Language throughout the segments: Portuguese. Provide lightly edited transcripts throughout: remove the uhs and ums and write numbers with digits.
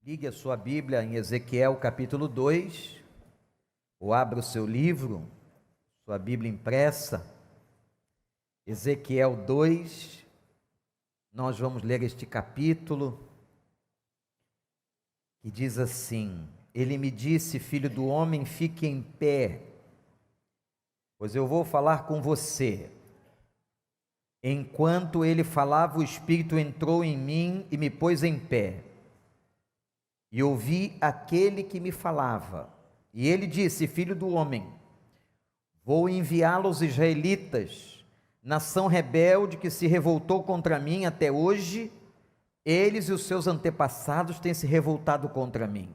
Ligue a sua Bíblia em Ezequiel capítulo 2, ou abra o seu livro, sua Bíblia impressa, Ezequiel 2, nós vamos ler este capítulo, que diz assim: Ele me disse, filho do homem, fique em pé, pois eu vou falar com você. Enquanto ele falava, o Espírito entrou em mim e me pôs em pé. E ouvi aquele que me falava, e ele disse: filho do homem, vou enviá-lo aos israelitas, nação rebelde que se revoltou contra mim até hoje. Eles e os seus antepassados têm se revoltado contra mim.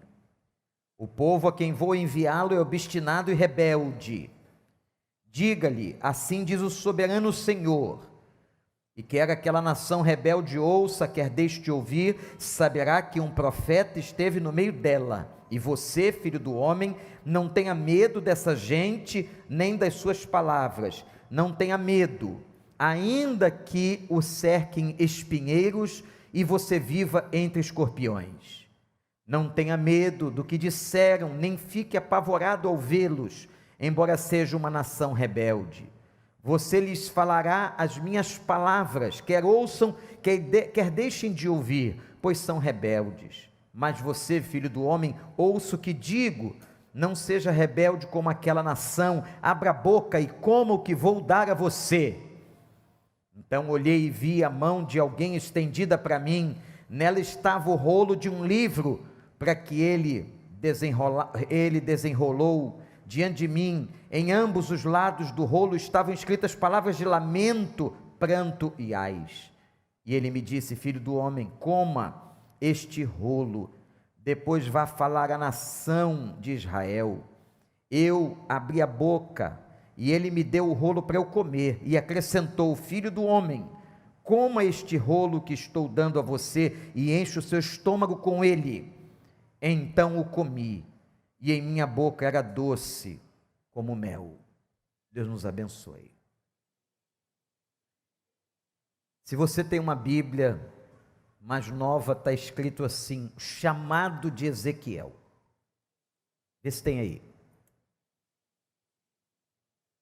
O povo a quem vou enviá-lo é obstinado e rebelde. Diga-lhe, assim diz o soberano Senhor, e quer aquela nação rebelde ouça, quer deixe de ouvir, saberá que um profeta esteve no meio dela. E você, filho do homem, não tenha medo dessa gente, nem das suas palavras. Não tenha medo, ainda que o cerquem espinheiros e você viva entre escorpiões. Não tenha medo do que disseram, nem fique apavorado ao vê-los, embora seja uma nação rebelde. Você lhes falará as minhas palavras, quer ouçam, quer deixem de ouvir, pois são rebeldes. Mas você, filho do homem, ouça o que digo, não seja rebelde como aquela nação, abra a boca e coma o que vou dar a você. Então olhei e vi a mão de alguém estendida para mim, nela estava o rolo de um livro, para que ele desenrolou diante de mim. Em ambos os lados do rolo estavam escritas palavras de lamento, pranto e ais. E ele me disse: filho do homem, coma este rolo, depois vá falar à nação de Israel. Eu abri a boca e ele me deu o rolo para eu comer, e acrescentou: filho do homem, coma este rolo que estou dando a você e enche o seu estômago com ele. Então o comi, e em minha boca era doce como mel. Deus nos abençoe. Se você tem uma Bíblia mais nova, está escrito assim: chamado de Ezequiel. Vê se tem aí.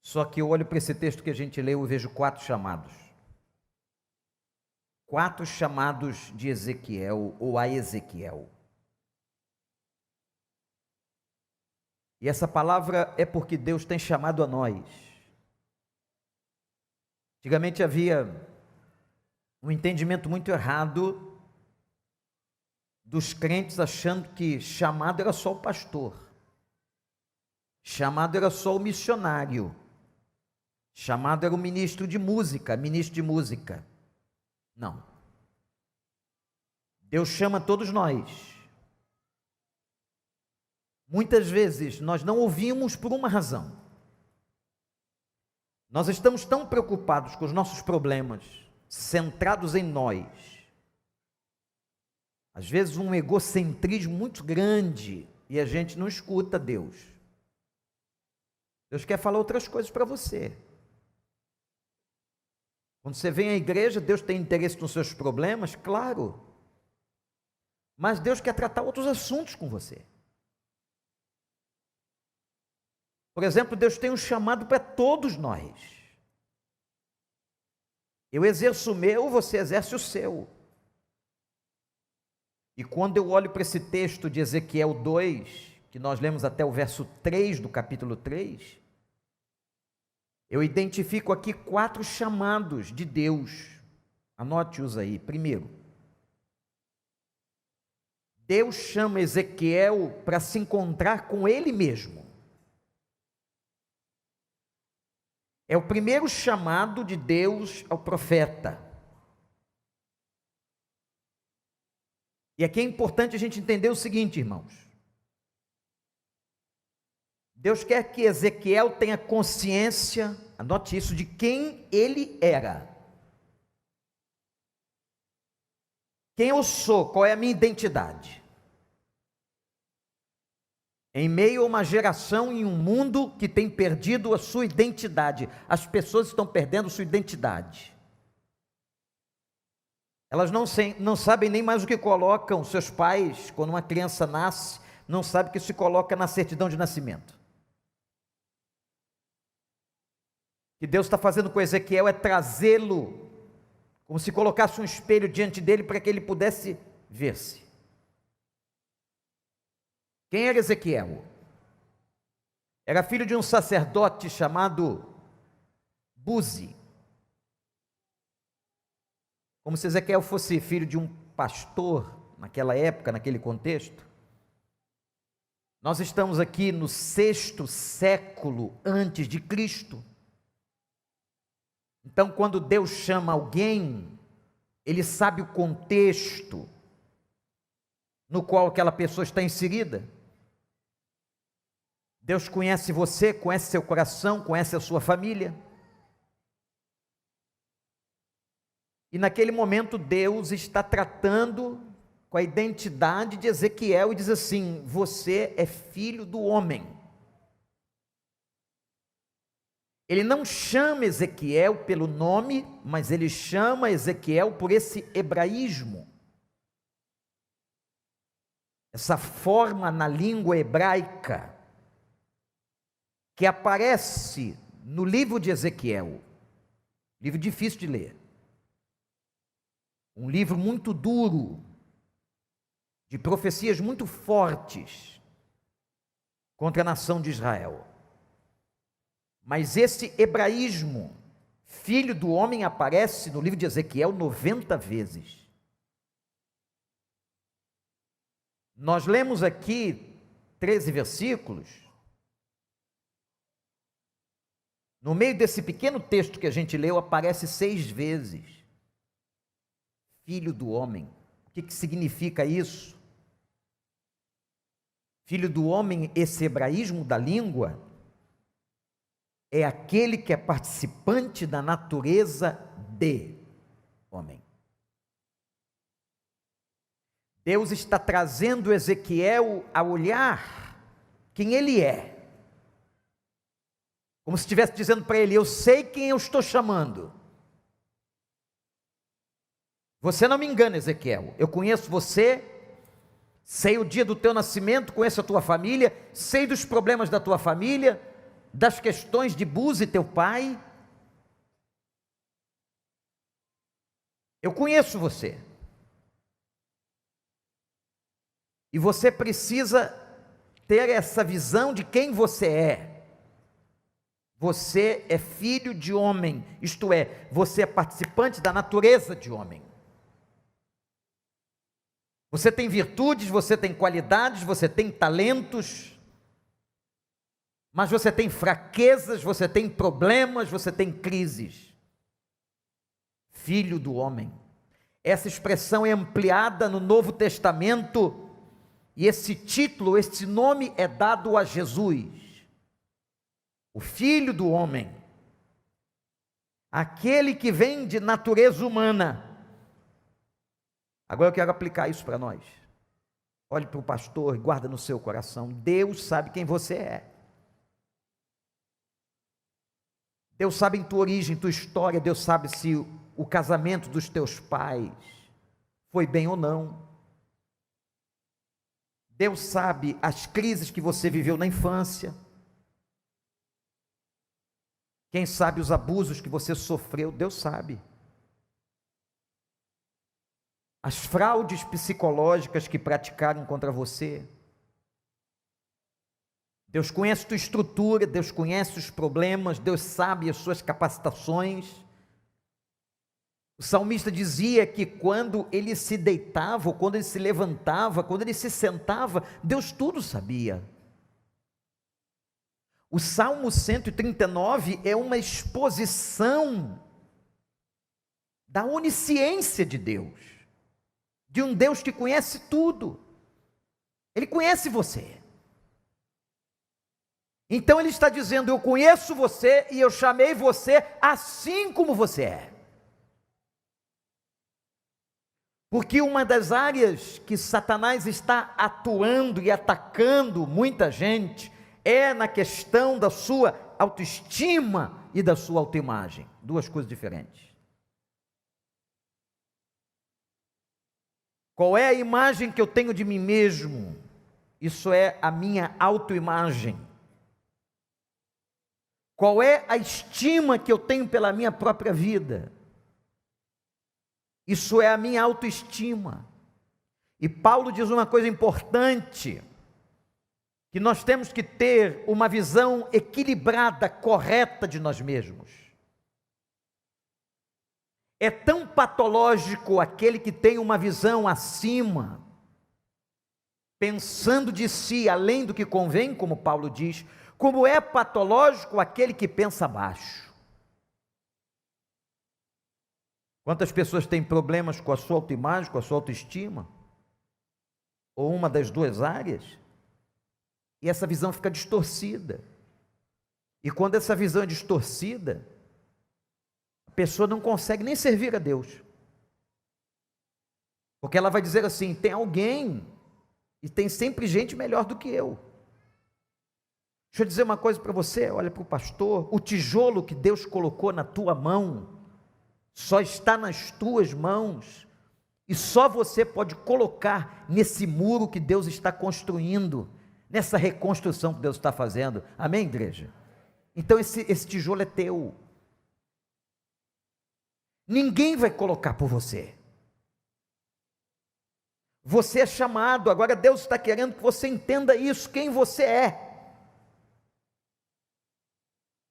Só que eu olho para esse texto que a gente leu e vejo 4 chamados. 4 chamados de Ezequiel, ou a Ezequiel. E essa palavra é porque Deus tem chamado a nós. Antigamente havia um entendimento muito errado dos crentes, achando que chamado era só o pastor, chamado era só o missionário, chamado era o ministro de música, Não. Deus chama todos nós. Muitas vezes nós não ouvimos por uma razão. Nós estamos tão preocupados com os nossos problemas, centrados em nós. Às vezes um egocentrismo muito grande e a gente não escuta Deus. Deus quer falar outras coisas para você. Quando você vem à igreja, Deus tem interesse nos seus problemas, claro. Mas Deus quer tratar outros assuntos com você. Por exemplo, Deus tem um chamado para todos nós. Eu exerço o meu, você exerce o seu. E quando eu olho para esse texto de Ezequiel 2, que nós lemos até o verso 3 do capítulo 3, eu identifico aqui 4 chamados de Deus. Anote-os aí. Primeiro, Deus chama Ezequiel para se encontrar com Ele mesmo. É o primeiro chamado de Deus ao profeta. E aqui é importante a gente entender o seguinte, irmãos. Deus quer que Ezequiel tenha consciência, anote isso, de quem ele era. Quem eu sou, qual é a minha identidade? Em meio a uma geração e um mundo que tem perdido a sua identidade, as pessoas estão perdendo sua identidade. Elas não sabem nem mais o que colocam. Seus pais, quando uma criança nasce, não sabem o que se coloca na certidão de nascimento. O que Deus está fazendo com Ezequiel é trazê-lo, como se colocasse um espelho diante dele para que ele pudesse ver-se. Quem era Ezequiel? Era filho de um sacerdote chamado Buzi. Como se Ezequiel fosse filho de um pastor naquela época, naquele contexto. Nós estamos aqui no 6º século antes de Cristo. Então, quando Deus chama alguém, Ele sabe o contexto no qual aquela pessoa está inserida. Deus conhece você, conhece seu coração, conhece a sua família. E naquele momento Deus está tratando com a identidade de Ezequiel e diz assim: você é filho do homem. Ele não chama Ezequiel pelo nome, mas ele chama Ezequiel por esse hebraísmo. Essa forma na língua hebraica que aparece no livro de Ezequiel. Livro difícil de ler. Um livro muito duro, de profecias muito fortes contra a nação de Israel. Mas esse hebraísmo, filho do homem, aparece no livro de Ezequiel 90 vezes. Nós lemos aqui 13 versículos. No meio desse pequeno texto que a gente leu, aparece 6 vezes. Filho do homem. O que significa isso? Filho do homem, esse hebraísmo da língua, é aquele que é participante da natureza de homem. Deus está trazendo Ezequiel a olhar quem ele é. Como se estivesse dizendo para ele: eu sei quem eu estou chamando. Você não me engana, Ezequiel. Eu conheço você, sei o dia do teu nascimento, conheço a tua família, sei dos problemas da tua família, das questões de Buzi, teu pai. Eu conheço você. E você precisa ter essa visão de quem você é. Você é filho de homem, isto é, você é participante da natureza de homem. Você tem virtudes, você tem qualidades, você tem talentos, mas você tem fraquezas, você tem problemas, você tem crises. Filho do homem. Essa expressão é ampliada no Novo Testamento e esse título, esse nome é dado a Jesus, o Filho do homem, aquele que vem de natureza humana. Agora eu quero aplicar isso para nós. Olhe para o pastor e guarda no seu coração. Deus sabe quem você é. Deus sabe em tua origem, tua história. Deus sabe se o casamento dos teus pais foi bem ou não. Deus sabe as crises que você viveu na infância. Quem sabe os abusos que você sofreu, Deus sabe. As fraudes psicológicas que praticaram contra você. Deus conhece tua estrutura, Deus conhece os problemas, Deus sabe as suas capacitações. O salmista dizia que quando ele se deitava, ou quando ele se levantava, quando ele se sentava, Deus tudo sabia. O Salmo 139 é uma exposição da onisciência de Deus, de um Deus que conhece tudo. Ele conhece você. Então ele está dizendo: eu conheço você e eu chamei você assim como você é. Porque uma das áreas que Satanás está atuando e atacando muita gente é na questão da sua autoestima e da sua autoimagem. Duas coisas diferentes. Qual é a imagem que eu tenho de mim mesmo? Isso é a minha autoimagem. Qual é a estima que eu tenho pela minha própria vida? Isso é a minha autoestima. E Paulo diz uma coisa importante, que nós temos que ter uma visão equilibrada, correta de nós mesmos. É tão patológico aquele que tem uma visão acima, pensando de si além do que convém, como Paulo diz, como é patológico aquele que pensa abaixo. Quantas pessoas têm problemas com a sua autoimagem, com a sua autoestima? Ou uma das duas áreas? E essa visão fica distorcida. E quando essa visão é distorcida, a pessoa não consegue nem servir a Deus. Porque ela vai dizer assim: tem alguém, e tem sempre gente melhor do que eu. Deixa eu dizer uma coisa para você, olha para o pastor, o tijolo que Deus colocou na tua mão, só está nas tuas mãos, e só você pode colocar nesse muro que Deus está construindo, nessa reconstrução que Deus está fazendo, amém, igreja? Então esse tijolo é teu, ninguém vai colocar por você. Você é chamado, agora Deus está querendo que você entenda isso, quem você é.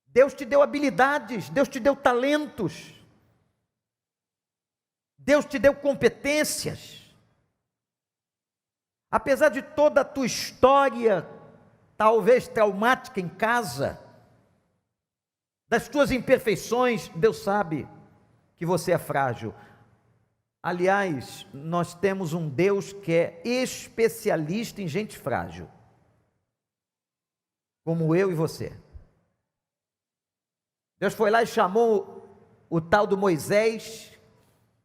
Deus te deu habilidades, Deus te deu talentos, Deus te deu competências. Apesar de toda a tua história, talvez traumática em casa, das tuas imperfeições, Deus sabe que você é frágil. Aliás, nós temos um Deus que é especialista em gente frágil, como eu e você. Deus foi lá e chamou o tal do Moisés,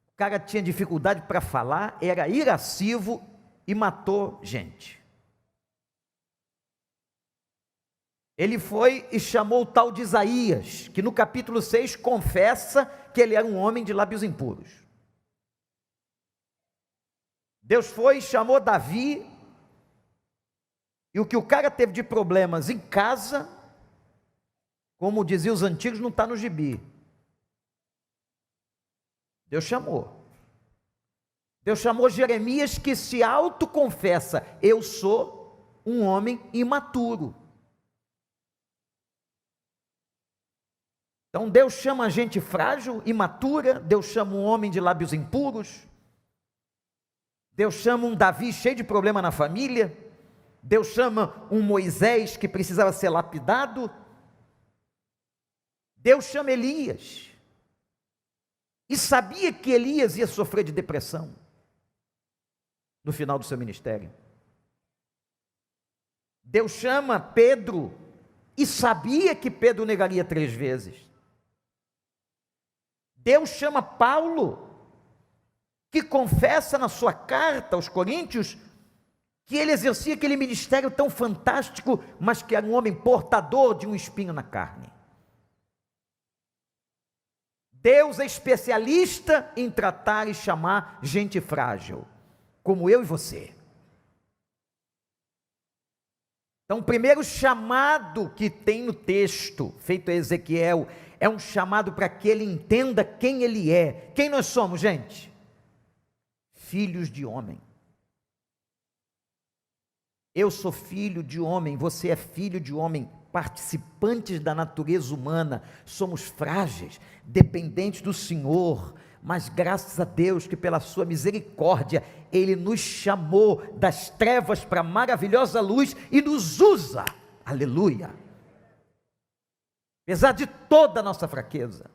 o cara tinha dificuldade para falar, era irascivo e matou gente. Ele foi e chamou o tal de Isaías, que no capítulo 6 confessa que ele era um homem de lábios impuros. Deus foi e chamou Davi, e o que o cara teve de problemas em casa, como diziam os antigos, não está no gibi. Deus chamou. Deus chamou Jeremias, que se autoconfessa: eu sou um homem imaturo. Então Deus chama a gente frágil, imatura, Deus chama um homem de lábios impuros, Deus chama um Davi cheio de problema na família, Deus chama um Moisés que precisava ser lapidado, Deus chama Elias, e sabia que Elias ia sofrer de depressão no final do seu ministério. Deus chama Pedro, e sabia que Pedro negaria 3 vezes. Deus chama Paulo, que confessa na sua carta aos Coríntios, que ele exercia aquele ministério tão fantástico, mas que era um homem portador de um espinho na carne. Deus é especialista em tratar e chamar gente frágil, como eu e você. Então, o primeiro chamado que tem no texto, feito a Ezequiel, é um chamado para que ele entenda quem ele é. Quem nós somos, gente? Filhos de homem. Eu sou filho de homem, você é filho de homem, participantes da natureza humana, somos frágeis, dependentes do Senhor, mas graças a Deus que pela sua misericórdia, Ele nos chamou das trevas para a maravilhosa luz e nos usa, aleluia, apesar de toda a nossa fraqueza.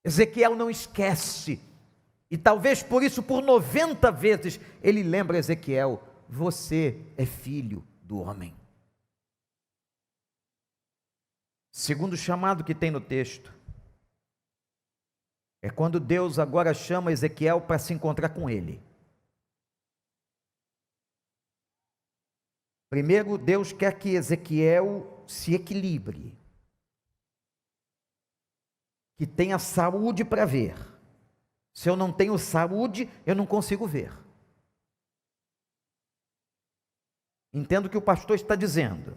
Ezequiel não esquece, e talvez por isso, por 90 vezes, ele lembra Ezequiel: você é filho do homem. Segundo chamado que tem no texto, é quando Deus agora chama Ezequiel para se encontrar com ele. Primeiro, Deus quer que Ezequiel se equilibre, que tenha saúde para ver. Se eu não tenho saúde, eu não consigo ver. Entendo o que o pastor está dizendo.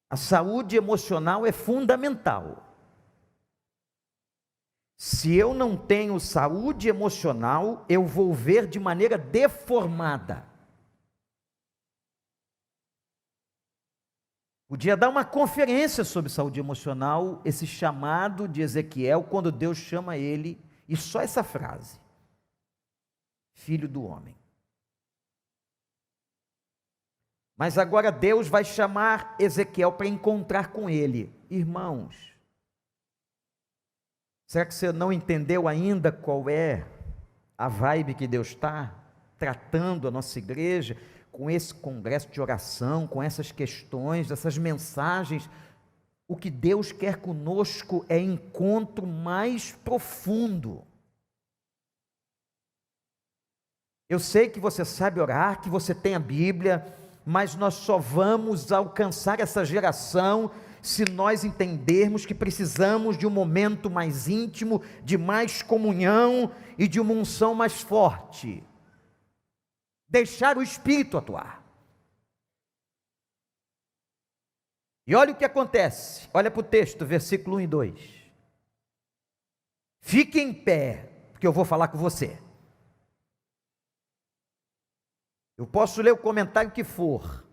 A saúde emocional é fundamental. Se eu não tenho saúde emocional, eu vou ver de maneira deformada. Podia dar uma conferência sobre saúde emocional, esse chamado de Ezequiel, quando Deus chama ele, e só essa frase: filho do homem. Mas agora Deus vai chamar Ezequiel para encontrar com ele. Irmãos, será que você não entendeu ainda qual é a vibe que Deus está tratando a nossa igreja, com esse congresso de oração, com essas questões, essas mensagens? O que Deus quer conosco é encontro mais profundo. Eu sei que você sabe orar, que você tem a Bíblia, mas nós só vamos alcançar essa geração se nós entendermos que precisamos de um momento mais íntimo, de mais comunhão e de uma unção mais forte. Deixar o Espírito atuar. E olha o que acontece, olha para o texto, versículo 1 e 2. Fique em pé, porque eu vou falar com você. Eu posso ler o comentário que for,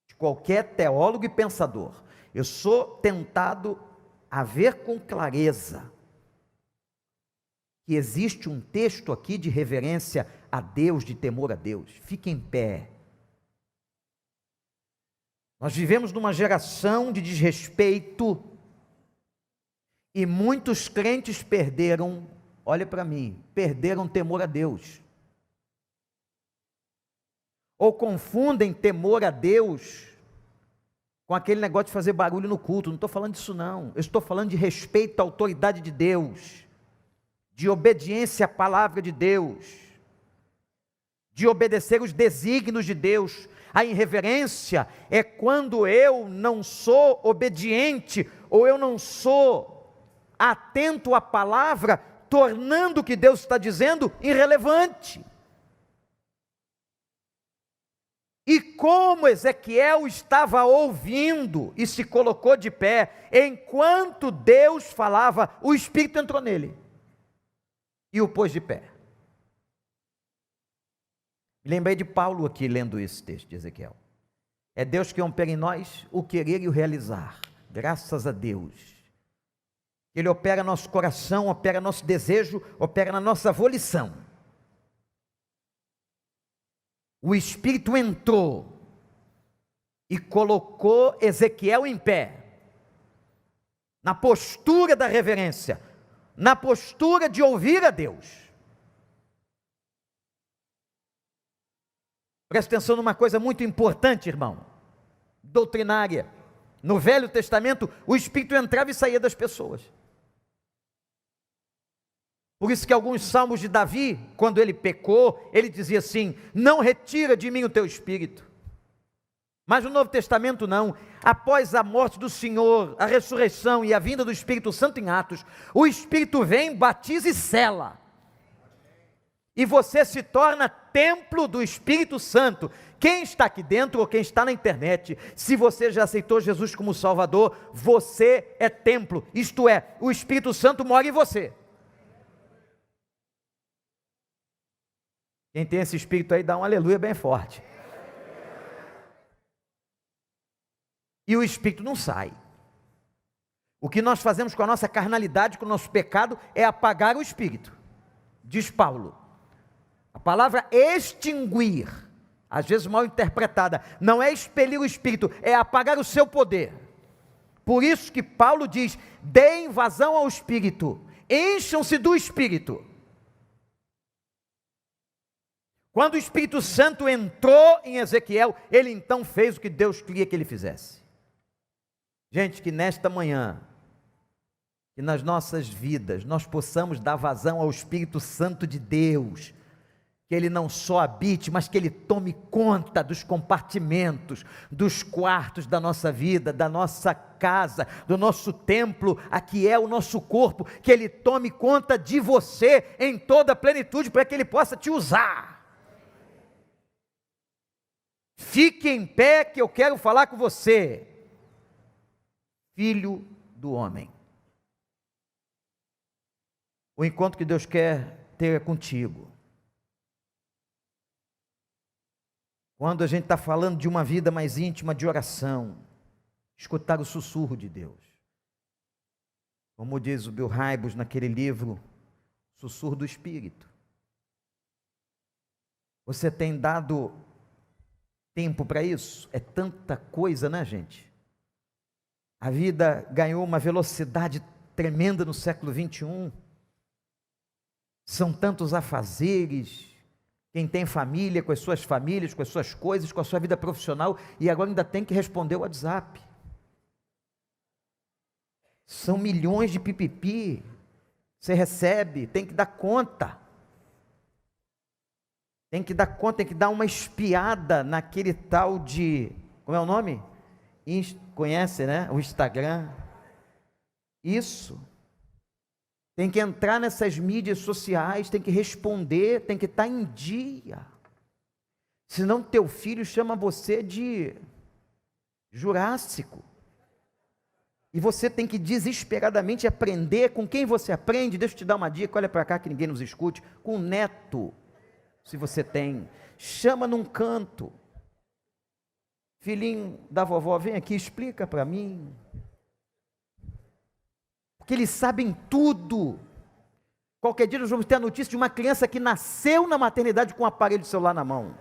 de qualquer teólogo e pensador. Eu sou tentado a ver com clareza que existe um texto aqui de reverência a Deus, de temor a Deus. Fique em pé. Nós vivemos numa geração de desrespeito e muitos crentes perderam, olha para mim, perderam temor a Deus. Ou confundem temor a Deus com aquele negócio de fazer barulho no culto. Não estou falando disso não, eu estou falando de respeito à autoridade de Deus, de obediência à palavra de Deus, de obedecer os desígnios de Deus. A irreverência é quando eu não sou obediente, ou eu não sou atento à palavra, tornando o que Deus está dizendo irrelevante. E como Ezequiel estava ouvindo e se colocou de pé, enquanto Deus falava, o Espírito entrou nele e o pôs de pé. Lembrei de Paulo aqui lendo esse texto de Ezequiel. É Deus que opera em nós o querer e o realizar, graças a Deus. Ele opera nosso coração, opera nosso desejo, opera na nossa volição. O Espírito entrou e colocou Ezequiel em pé, na postura da reverência, na postura de ouvir a Deus. Presta atenção numa coisa muito importante, irmão, doutrinária. No Velho Testamento, o Espírito entrava e saía das pessoas. Por isso que alguns salmos de Davi, quando ele pecou, ele dizia assim: não retira de mim o teu Espírito. Mas no Novo Testamento não. Após a morte do Senhor, a ressurreição e a vinda do Espírito Santo em Atos, o Espírito vem, batiza e sela. E você se torna templo do Espírito Santo. Quem está aqui dentro ou quem está na internet, se você já aceitou Jesus como Salvador, você é templo. Isto é, o Espírito Santo mora em você. Quem tem esse Espírito aí, dá um aleluia bem forte. E o Espírito não sai. O que nós fazemos com a nossa carnalidade, com o nosso pecado, é apagar o Espírito. Diz Paulo. A palavra extinguir, às vezes mal interpretada, não é expelir o Espírito, é apagar o seu poder. Por isso que Paulo diz: deem vazão ao Espírito, encham-se do Espírito. Quando o Espírito Santo entrou em Ezequiel, ele então fez o que Deus queria que ele fizesse. Gente, que nesta manhã, que nas nossas vidas, nós possamos dar vazão ao Espírito Santo de Deus, que Ele não só habite, mas que Ele tome conta dos compartimentos, dos quartos da nossa vida, da nossa casa, do nosso templo, aqui é o nosso corpo, que Ele tome conta de você em toda a plenitude, para que Ele possa te usar. Fique em pé, que eu quero falar com você, filho do homem. O encontro que Deus quer ter é contigo. Quando a gente está falando de uma vida mais íntima de oração, escutar o sussurro de Deus. Como diz o Bill Hybels naquele livro, Sussurro do Espírito. Você tem dado tempo para isso? É tanta coisa, né, gente? A vida ganhou uma velocidade tremenda no século 21. São tantos afazeres. Quem tem família, com as suas famílias, com as suas coisas, com a sua vida profissional, e agora ainda tem que responder o WhatsApp. São milhões de pipipi, você recebe, tem que dar conta. Tem que dar conta, tem que dar uma espiada naquele tal de, como é o nome? Conhece, né? O Instagram. Isso. Tem que entrar nessas mídias sociais, tem que responder, tem que estar em dia. Senão teu filho chama você de Jurássico. E você tem que desesperadamente aprender. Com quem você aprende? Deixa eu te dar uma dica, olha para cá que ninguém nos escute. Com o neto, se você tem. Chama num canto. Filhinho da vovó, vem aqui, explica para mim. Porque eles sabem tudo. Qualquer dia nós vamos ter a notícia de uma criança que nasceu na maternidade com um aparelho de celular na mão.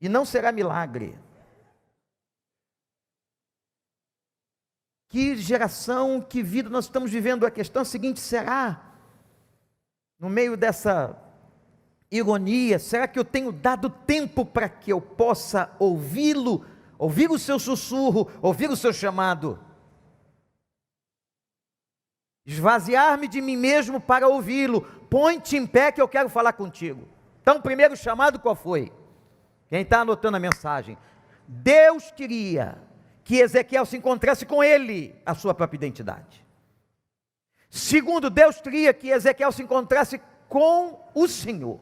E não será milagre. Que geração, que vida nós estamos vivendo? A questão é a seguinte: será, no meio dessa ironia, será que eu tenho dado tempo para que eu possa ouvi-lo, ouvir o seu sussurro, ouvir o seu chamado? Esvaziar-me de mim mesmo para ouvi-lo. Põe-te em pé que eu quero falar contigo. Então, o primeiro chamado qual foi? Quem está anotando a mensagem? Deus queria que Ezequiel se encontrasse com ele, a sua própria identidade. Segundo, Deus queria que Ezequiel se encontrasse com o Senhor.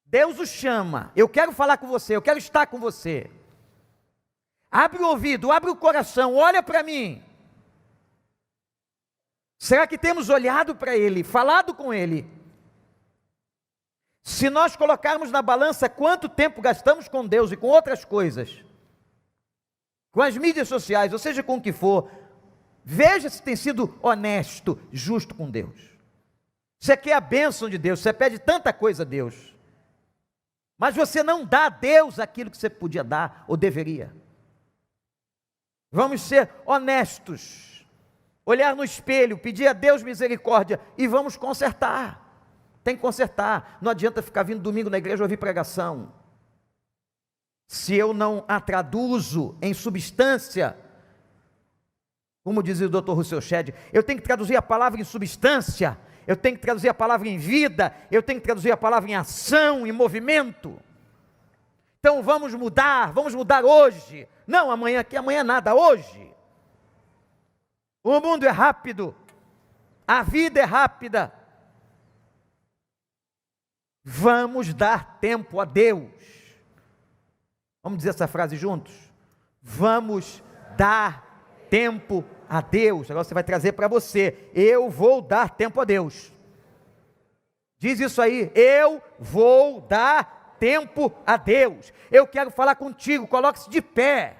Deus o chama, eu quero falar com você, eu quero estar com você. Abre o ouvido, abre o coração, olha para mim. Será que temos olhado para Ele, falado com Ele? Se nós colocarmos na balança quanto tempo gastamos com Deus e com outras coisas, com as mídias sociais, ou seja, com o que for, veja se tem sido honesto, justo com Deus. Você quer a bênção de Deus, você pede tanta coisa a Deus, mas você não dá a Deus aquilo que você podia dar ou deveria. Vamos ser honestos. Olhar no espelho, pedir a Deus misericórdia e vamos consertar. Tem que consertar. Não adianta ficar vindo domingo na igreja ouvir pregação. Se eu não a traduzo em substância, como dizia o Dr. Russell Shedd, eu tenho que traduzir a palavra em substância, eu tenho que traduzir a palavra em vida, eu tenho que traduzir a palavra em ação, em movimento. Então vamos mudar hoje. Não amanhã, que amanhã nada, hoje. O mundo é rápido, a vida é rápida. Vamos dar tempo a Deus. Vamos dizer essa frase juntos? Vamos dar tempo a Deus. Agora você vai trazer para você: eu vou dar tempo a Deus. Diz isso aí: eu vou dar tempo a Deus. Eu quero falar contigo, coloque-se de pé.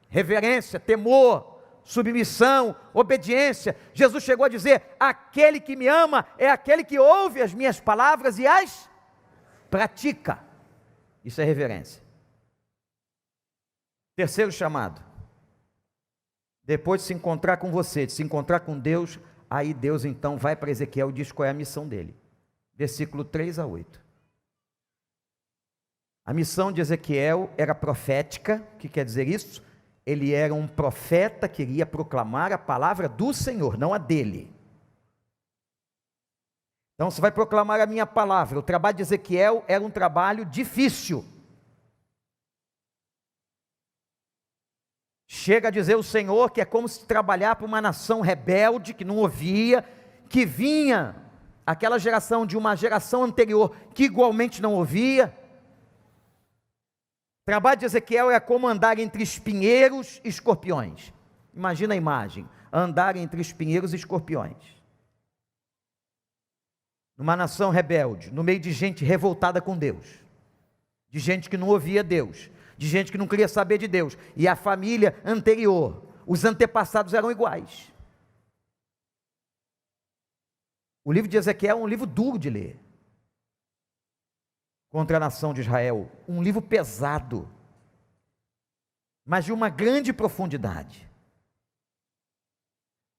Reverência, temor, submissão, obediência. Jesus chegou a dizer: aquele que me ama é aquele que ouve as minhas palavras e as pratica. Isso é reverência. Terceiro chamado: depois de se encontrar com você, de se encontrar com Deus, aí Deus então vai para Ezequiel e diz qual é a missão dele. Versículo 3 a 8. A missão de Ezequiel era profética. O que quer dizer isso? Ele era um profeta que iria proclamar a palavra do Senhor, não a dele. Então você vai proclamar a minha palavra. O trabalho de Ezequiel era um trabalho difícil. Chega a dizer o Senhor que é como se trabalhar para uma nação rebelde, que não ouvia, que vinha aquela geração de uma geração anterior, que igualmente não ouvia. O trabalho de Ezequiel é como andar entre espinheiros e escorpiões. Imagina a imagem, andar entre espinheiros e escorpiões. Numa nação rebelde, no meio de gente revoltada com Deus, de gente que não ouvia Deus, de gente que não queria saber de Deus, e a família anterior, os antepassados eram iguais. O livro de Ezequiel é um livro duro de ler, contra a nação de Israel, um livro pesado, mas de uma grande profundidade.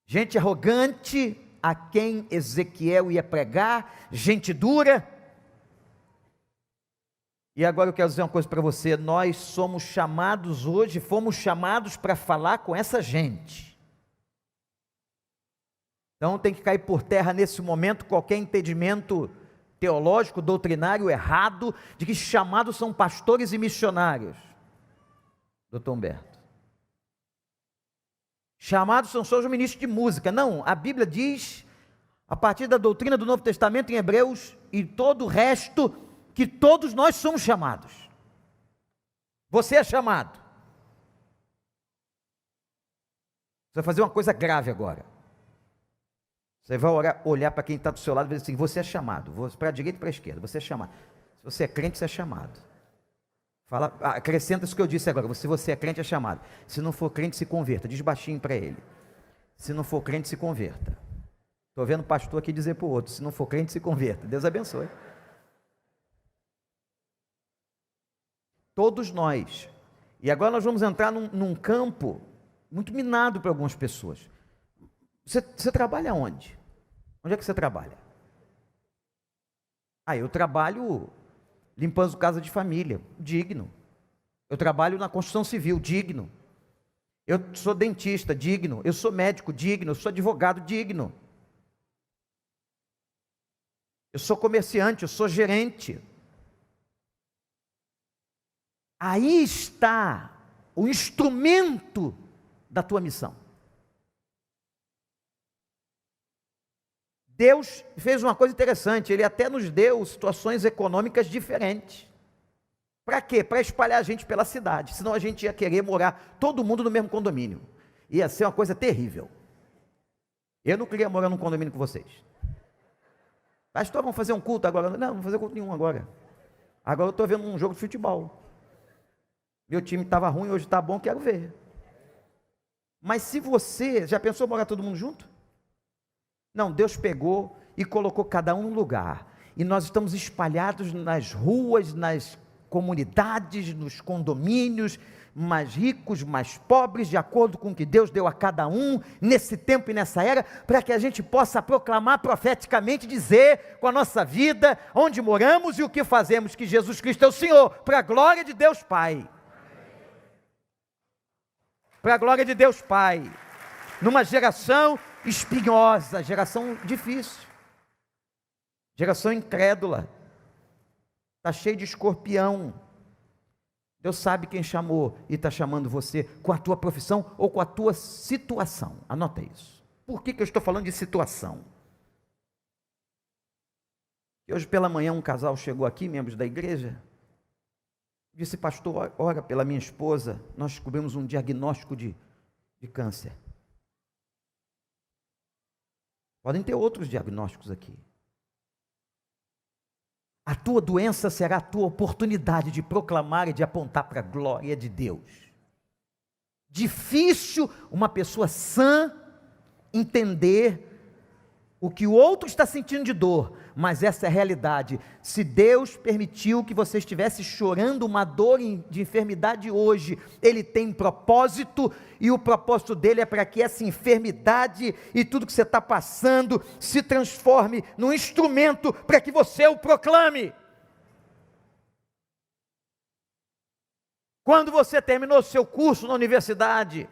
Gente arrogante a quem Ezequiel ia pregar, gente dura. E agora eu quero dizer uma coisa para você, nós somos chamados hoje, fomos chamados para falar com essa gente. Então tem que cair por terra nesse momento qualquer impedimento teológico, doutrinário errado, de que chamados são pastores e missionários. Doutor Humberto. Chamados são só os ministros de música. Não, a Bíblia diz, a partir da doutrina do Novo Testamento em Hebreus e todo o resto, que todos nós somos chamados. Você é chamado. Você vai fazer uma coisa grave agora. Você vai olhar para quem está do seu lado e dizer assim, você é chamado, para a direita e para a esquerda, você é chamado. Se você é crente, você é chamado. Fala, acrescenta isso que eu disse agora, se você é crente, é chamado. Se não for crente, se converta, diz baixinho para ele. Se não for crente, se converta. Estou vendo o pastor aqui dizer para o outro, se não for crente, se converta. Deus abençoe. Todos nós. E agora nós vamos entrar num campo muito minado para algumas pessoas. Você trabalha onde? Onde é que você trabalha? Eu trabalho limpando casa de família, digno. Eu trabalho na construção civil, digno. Eu sou dentista, digno. Eu sou médico, digno. Eu sou advogado, digno. Eu sou comerciante, eu sou gerente. Aí está o instrumento da tua missão. Deus fez uma coisa interessante, Ele até nos deu situações econômicas diferentes. Para quê? Para espalhar a gente pela cidade, senão a gente ia querer morar todo mundo no mesmo condomínio. Ia ser uma coisa terrível. Eu não queria morar num condomínio com vocês. Pastor, vamos fazer um culto agora? Não, não vamos fazer culto nenhum agora. Agora eu estou vendo um jogo de futebol. Meu time estava ruim, hoje está bom, quero ver. Mas se você, já pensou morar todo mundo junto? Não, Deus pegou e colocou cada um no lugar. E nós estamos espalhados nas ruas, nas comunidades, nos condomínios, mais ricos, mais pobres, de acordo com o que Deus deu a cada um, nesse tempo e nessa era, para que a gente possa proclamar profeticamente, dizer com a nossa vida, onde moramos e o que fazemos, que Jesus Cristo é o Senhor, para a glória de Deus Pai. Para a glória de Deus Pai. Numa geração espinhosa, geração difícil, geração incrédula, está cheio de escorpião. Deus sabe quem chamou e está chamando você com a tua profissão ou com a tua situação. Anota isso. Por que eu estou falando de situação? E hoje pela manhã um casal chegou aqui, membros da igreja, disse, pastor, ora pela minha esposa, nós descobrimos um diagnóstico de câncer. Podem ter outros diagnósticos aqui. A tua doença será a tua oportunidade de proclamar e de apontar para a glória de Deus. Difícil uma pessoa sã entender o que o outro está sentindo de dor, mas essa é a realidade. Se Deus permitiu que você estivesse chorando uma dor de enfermidade hoje, Ele tem propósito, e o propósito dele é para que essa enfermidade e tudo que você está passando se transforme num instrumento para que você o proclame. Quando você terminou seu curso na universidade,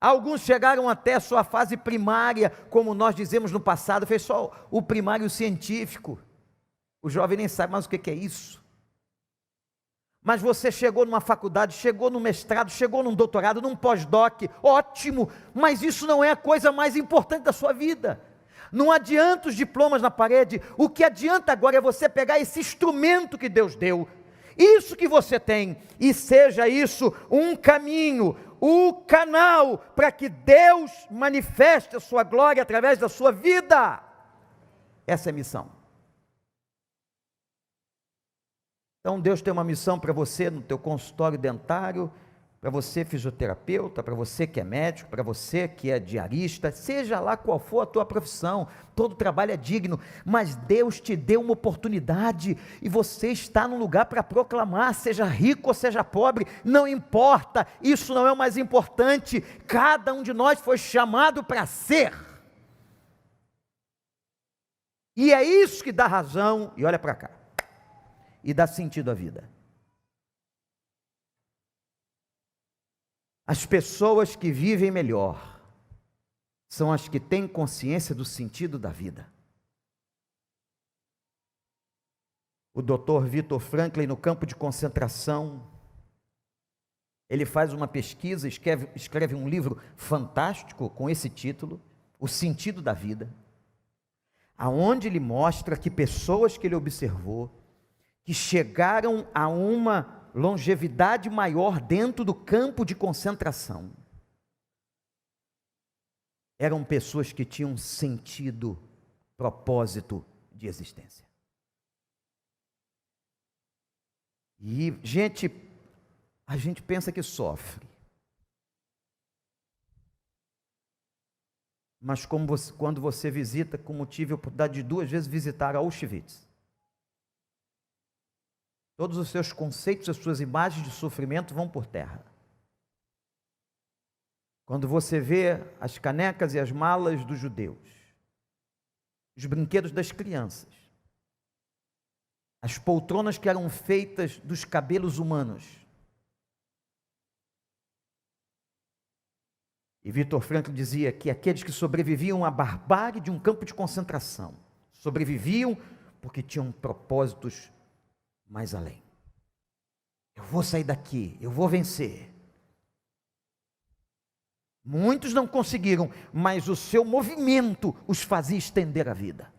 Alguns chegaram até a sua fase primária, como nós dizemos no passado, fez só o primário científico. O jovem nem sabe mais o que é isso. Mas você chegou numa faculdade, chegou no mestrado, chegou num doutorado, num pós-doc, ótimo, mas isso não é a coisa mais importante da sua vida. Não adianta os diplomas na parede, o que adianta agora é você pegar esse instrumento que Deus deu, isso que você tem, e seja isso um caminho, o canal para que Deus manifeste a sua glória através da sua vida. Essa é a missão. Então Deus tem uma missão para você no teu consultório dentário, para você fisioterapeuta, para você que é médico, para você que é diarista, seja lá qual for a tua profissão, todo trabalho é digno, mas Deus te deu uma oportunidade, e você está num lugar para proclamar, seja rico ou seja pobre, não importa, isso não é o mais importante, cada um de nós foi chamado para ser, e é isso que dá razão, e olha para cá, e dá sentido à vida. As pessoas que vivem melhor são as que têm consciência do sentido da vida. O Dr. Viktor Frankl, no campo de concentração, ele faz uma pesquisa, escreve um livro fantástico com esse título, O Sentido da Vida, aonde ele mostra que pessoas que ele observou, que chegaram a uma longevidade maior dentro do campo de concentração, eram pessoas que tinham sentido, propósito de existência. E a gente pensa que sofre, mas quando você visita, como tive a oportunidade de 2 vezes visitar Auschwitz, todos os seus conceitos, as suas imagens de sofrimento vão por terra. Quando você vê as canecas e as malas dos judeus, os brinquedos das crianças, as poltronas que eram feitas dos cabelos humanos. E Viktor Frankl dizia que aqueles que sobreviviam à barbárie de um campo de concentração, sobreviviam porque tinham propósitos mais além. Eu vou sair daqui, eu vou vencer. Muitos não conseguiram, mas o seu movimento os fazia estender a vida.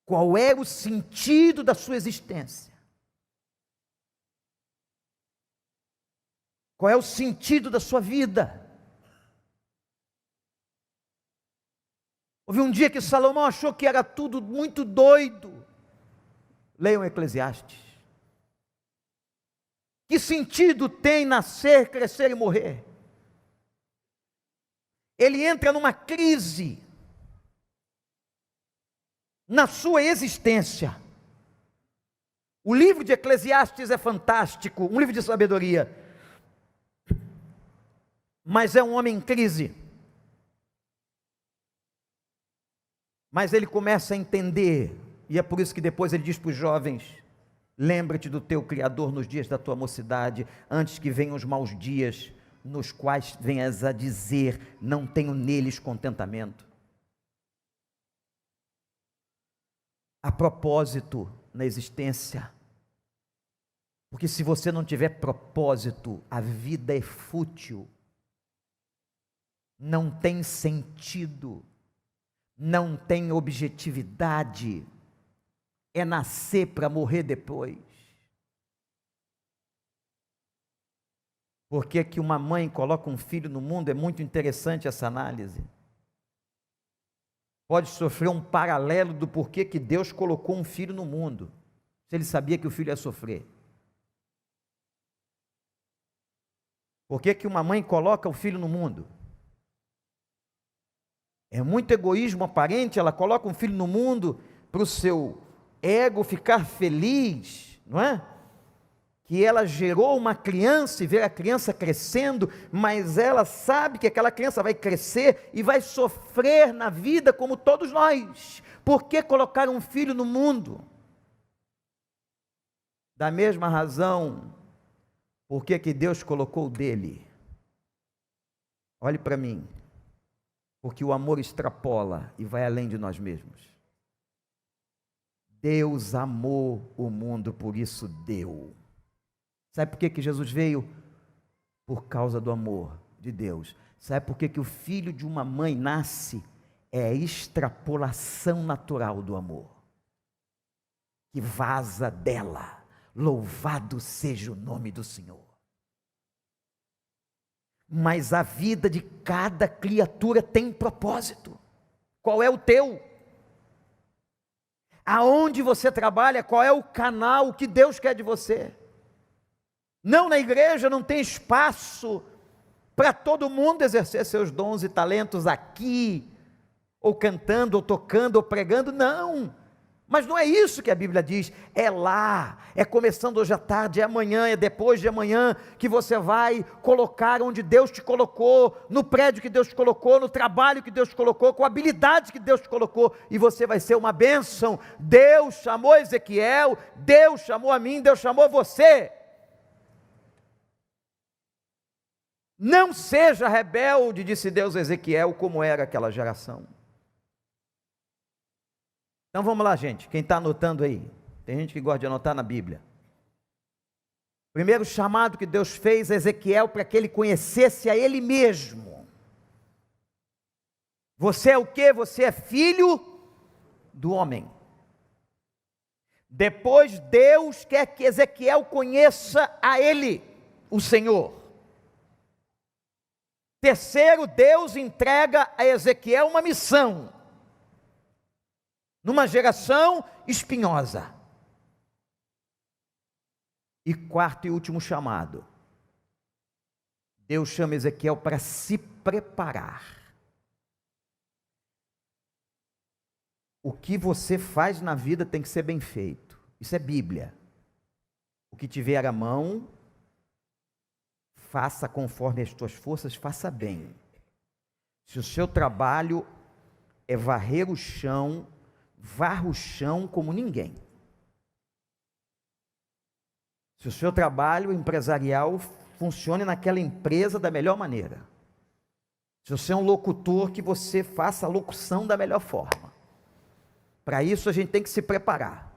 Qual é o sentido da sua existência? Qual é o sentido da sua vida? Houve um dia que Salomão achou que era tudo muito doido. Leiam Eclesiastes. Que sentido tem nascer, crescer e morrer? Ele entra numa crise na sua existência. O livro de Eclesiastes é fantástico, um livro de sabedoria, mas é um homem em crise. Mas ele começa a entender, e é por isso que depois ele diz para os jovens: lembra-te do teu Criador nos dias da tua mocidade, antes que venham os maus dias, nos quais venhas a dizer, não tenho neles contentamento. Há propósito na existência, porque se você não tiver propósito, a vida é fútil, não tem sentido, não tem objetividade, é nascer para morrer depois. Por que uma mãe coloca um filho no mundo? É muito interessante essa análise. Pode sofrer um paralelo do porquê que Deus colocou um filho no mundo, se ele sabia que o filho ia sofrer. Por que uma mãe coloca o filho no mundo? É muito egoísmo aparente, ela coloca um filho no mundo para o seu ego ficar feliz, não é? Que ela gerou uma criança e vê a criança crescendo, mas ela sabe que aquela criança vai crescer e vai sofrer na vida como todos nós. Por que colocar um filho no mundo? Da mesma razão, por que Deus colocou o dele? olhe para mim, porque o amor extrapola e vai além de nós mesmos. Deus amou o mundo, por isso deu. Sabe por que Jesus veio? Por causa do amor de Deus. Sabe por que o filho de uma mãe nasce? É a extrapolação natural do amor, que vaza dela. Louvado seja o nome do Senhor. Mas a vida de cada criatura tem propósito. Qual é o teu? Aonde você trabalha, qual é o canal que Deus quer de você? Não, na igreja não tem espaço para todo mundo exercer seus dons e talentos aqui, ou cantando, ou tocando, ou pregando, não. Mas não é isso que a Bíblia diz, é lá, é começando hoje à tarde, é amanhã, é depois de amanhã, que você vai colocar onde Deus te colocou, no prédio que Deus te colocou, no trabalho que Deus te colocou, com a habilidade que Deus te colocou, e você vai ser uma bênção. Deus chamou Ezequiel, Deus chamou a mim, Deus chamou você. Não seja rebelde, disse Deus a Ezequiel, como era aquela geração. Então vamos lá, gente, quem está anotando aí, tem gente que gosta de anotar na Bíblia. Primeiro chamado que Deus fez a Ezequiel para que ele conhecesse a ele mesmo. Você é o quê? Você é filho do homem. Depois Deus quer que Ezequiel conheça a ele, o Senhor. Terceiro, Deus entrega a Ezequiel uma missão. Numa geração espinhosa. E quarto e último chamado. Deus chama Ezequiel para se preparar. O que você faz na vida tem que ser bem feito. Isso é Bíblia. O que tiver à mão, faça conforme as tuas forças, faça bem. Se o seu trabalho é varrer o chão, varra o chão como ninguém. Se o seu trabalho empresarial funcione naquela empresa da melhor maneira. Se você é um locutor, que você faça a locução da melhor forma. Para isso a gente tem que se preparar.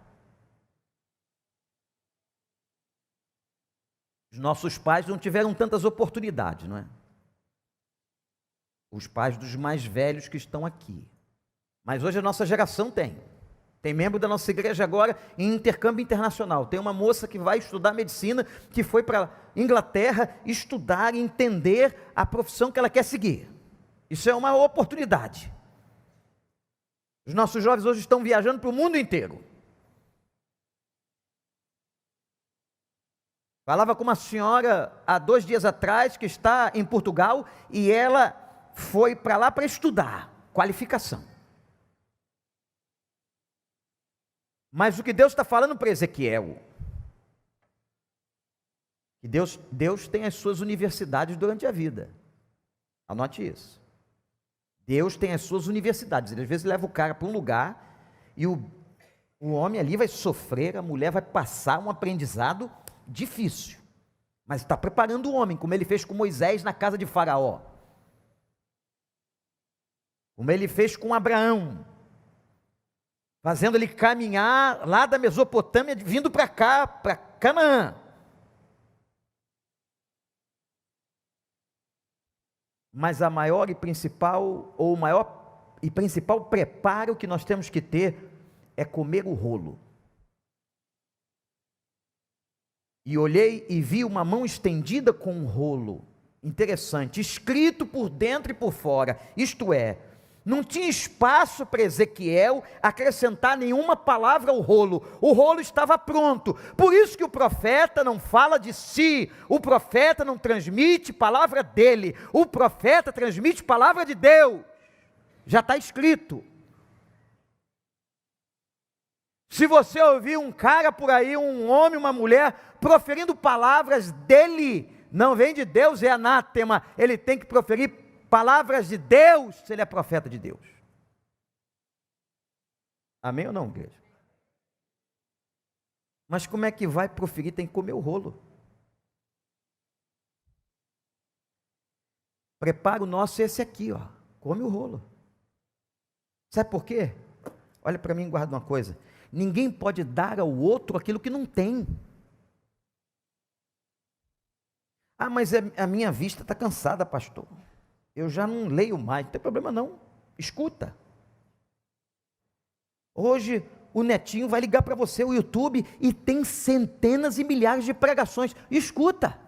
Os nossos pais não tiveram tantas oportunidades, não é? Os pais dos mais velhos que estão aqui. Mas hoje a nossa geração tem. Tem membro da nossa igreja agora em intercâmbio internacional. Tem uma moça que vai estudar medicina, que foi para a Inglaterra estudar e entender a profissão que ela quer seguir. Isso é uma oportunidade. Os nossos jovens hoje estão viajando para o mundo inteiro. Falava com uma senhora há 2 dias atrás, que está em Portugal, e ela foi para lá para estudar, qualificação. Mas o que Deus está falando para Ezequiel, que Deus tem as suas universidades durante a vida. Anote isso. Deus tem as suas universidades. Ele às vezes leva o cara para um lugar e o homem ali vai sofrer, a mulher vai passar um aprendizado difícil. Mas está preparando o homem, como ele fez com Moisés na casa de Faraó. Como ele fez com Abraão. Fazendo ele caminhar lá da Mesopotâmia, vindo para cá, para Canaã. Mas a maior e principal, ou o maior e principal preparo que nós temos que ter é comer o rolo. E olhei e vi uma mão estendida com um rolo, interessante, escrito por dentro e por fora, isto é, não tinha espaço para Ezequiel acrescentar nenhuma palavra ao rolo. O rolo estava pronto. Por isso que o profeta não fala de si. O profeta não transmite palavra dele. O profeta transmite palavra de Deus. Já está escrito. Se você ouvir um cara por aí, um homem, uma mulher, proferindo palavras dele, não vem de Deus, é anátema. Ele tem que proferir palavras de Deus, se ele é profeta de Deus. Amém ou não, igreja? Mas como é que vai proferir? Tem que comer o rolo. preparo nosso é esse aqui, ó. Come o rolo. Sabe por quê? Olha para mim e guarda uma coisa. Ninguém pode dar ao outro aquilo que não tem. Ah, mas a minha vista está cansada, pastor. Eu já não leio mais. Não tem problema não. Escuta. Hoje o Netinho vai ligar para você o YouTube e tem centenas e milhares de pregações. Escuta.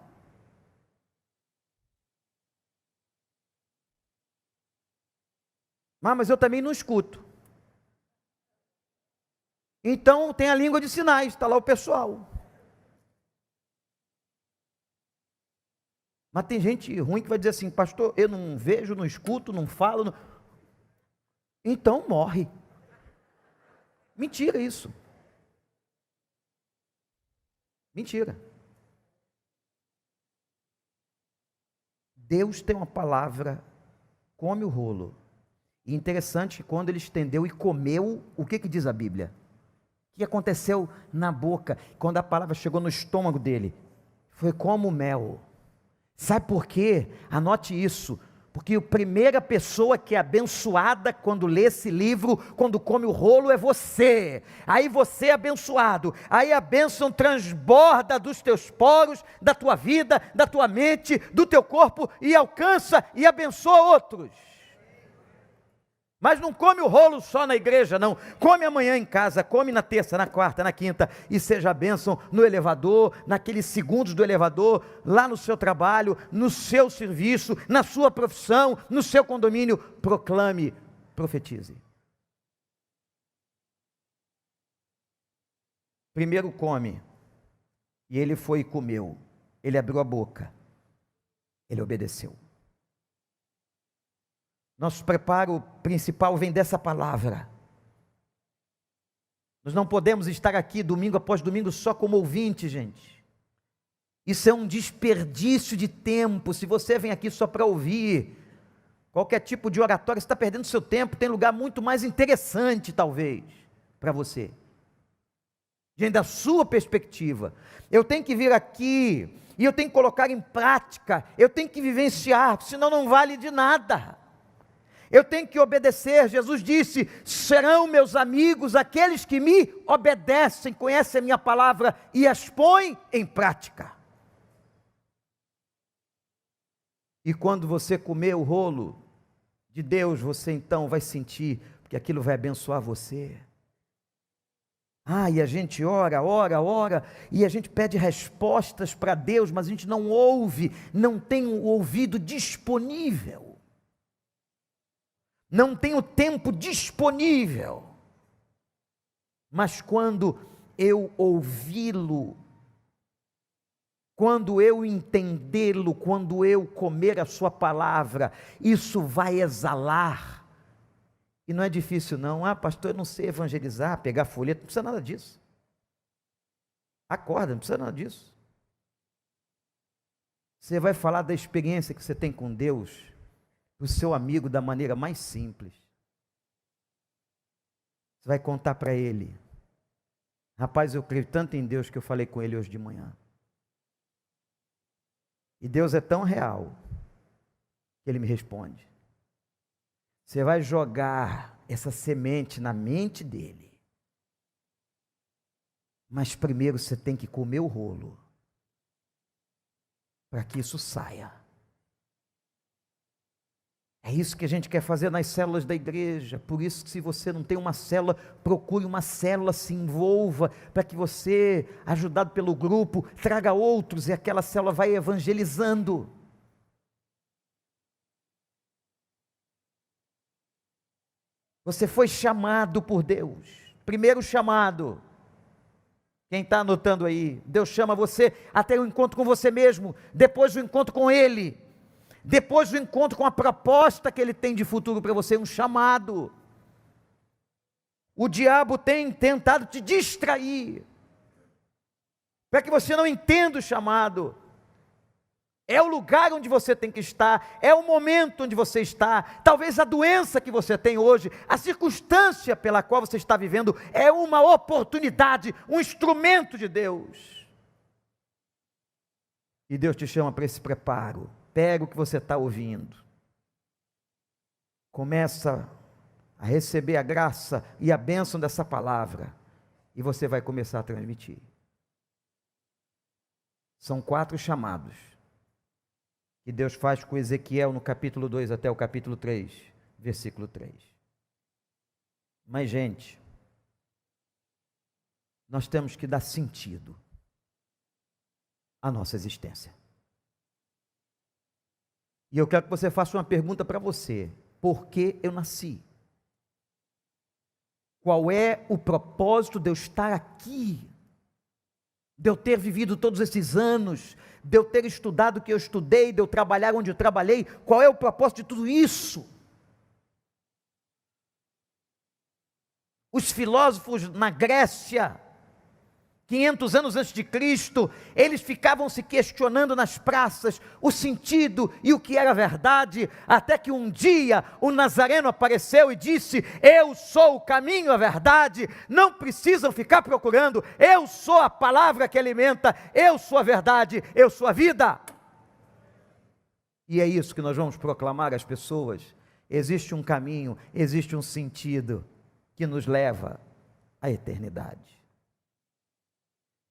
Mas eu também não escuto. Então tem a língua de sinais, está lá o pessoal. Mas tem gente ruim que vai dizer assim, pastor, eu não vejo, não escuto, não falo. Não... Então morre. Mentira isso. Mentira. Deus tem uma palavra, come o rolo. E interessante que quando ele estendeu e comeu, o que diz a Bíblia? O que aconteceu na boca, quando a palavra chegou no estômago dele? Foi como mel. Sabe por quê? Anote isso. Porque a primeira pessoa que é abençoada quando lê esse livro, quando come o rolo, é você. Aí você é abençoado. Aí a bênção transborda dos teus poros, da tua vida, da tua mente, do teu corpo e alcança e abençoa outros. Mas não come o rolo só na igreja, não. Come amanhã em casa, come na terça, na quarta, na quinta, e seja a bênção no elevador, naqueles segundos do elevador, lá no seu trabalho, no seu serviço, na sua profissão, no seu condomínio. Proclame, profetize. Primeiro come, e ele foi e comeu. Ele abriu a boca, ele obedeceu. Nosso preparo principal vem dessa palavra. Nós não podemos estar aqui domingo após domingo só como ouvinte, gente. Isso é um desperdício de tempo. Se você vem aqui só para ouvir qualquer tipo de oratória, você está perdendo seu tempo. Tem lugar muito mais interessante, talvez, para você. Diante da sua perspectiva. Eu tenho que vir aqui e eu tenho que colocar em prática. Eu tenho que vivenciar, senão não vale de nada. Eu tenho que obedecer. Jesus disse, serão meus amigos aqueles que me obedecem, conhecem a minha palavra e as põem em prática. E quando você comer o rolo de Deus, você então vai sentir, porque aquilo vai abençoar você. E a gente ora, e a gente pede respostas para Deus, mas a gente não ouve, não tem o ouvido disponível. Não tem o tempo disponível, mas quando eu ouvi-lo, quando eu entendê-lo, quando eu comer a sua palavra, isso vai exalar, e não é difícil não. Pastor, eu não sei evangelizar, pegar folheto, não precisa nada disso, acorda, não precisa nada disso, você vai falar da experiência que você tem com Deus, o seu amigo da maneira mais simples. Você vai contar para ele, rapaz, eu creio tanto em Deus que eu falei com ele hoje de manhã. E Deus é tão real que ele me responde. Você vai jogar essa semente na mente dele. Mas primeiro você tem que comer o rolo para que isso saia. É isso que a gente quer fazer nas células da igreja. Por isso que se você não tem uma célula, procure uma célula, se envolva, para que você, ajudado pelo grupo, traga outros e aquela célula vai evangelizando. Você foi chamado por Deus. Primeiro chamado. Quem está anotando aí? Deus chama você até o encontro com você mesmo, depois o encontro com Ele. Depois do encontro com a proposta que Ele tem de futuro para você, um chamado. O diabo tem tentado te distrair, para que você não entenda o chamado. É o lugar onde você tem que estar, é o momento onde você está, talvez a doença que você tem hoje, a circunstância pela qual você está vivendo, é uma oportunidade, um instrumento de Deus. E Deus te chama para esse preparo. Pega o que você está ouvindo, Começa a receber a graça e a bênção dessa palavra, e você vai começar a transmitir. São 4 chamados que Deus faz com Ezequiel no capítulo 2 até o capítulo 3, versículo 3. Mas, gente, nós temos que dar sentido à nossa existência. E eu quero que você faça uma pergunta para você: por que eu nasci? Qual é o propósito de eu estar aqui? De eu ter vivido todos esses anos, de eu ter estudado o que eu estudei, de eu trabalhar onde eu trabalhei? Qual é o propósito de tudo isso? Os filósofos na Grécia, 500 anos antes de Cristo, eles ficavam se questionando nas praças o sentido e o que era verdade, até que um dia o Nazareno apareceu e disse: eu sou o caminho, a verdade, não precisam ficar procurando, eu sou a palavra que alimenta, eu sou a verdade, eu sou a vida. E é isso que nós vamos proclamar às pessoas. Existe um caminho, existe um sentido que nos leva à eternidade.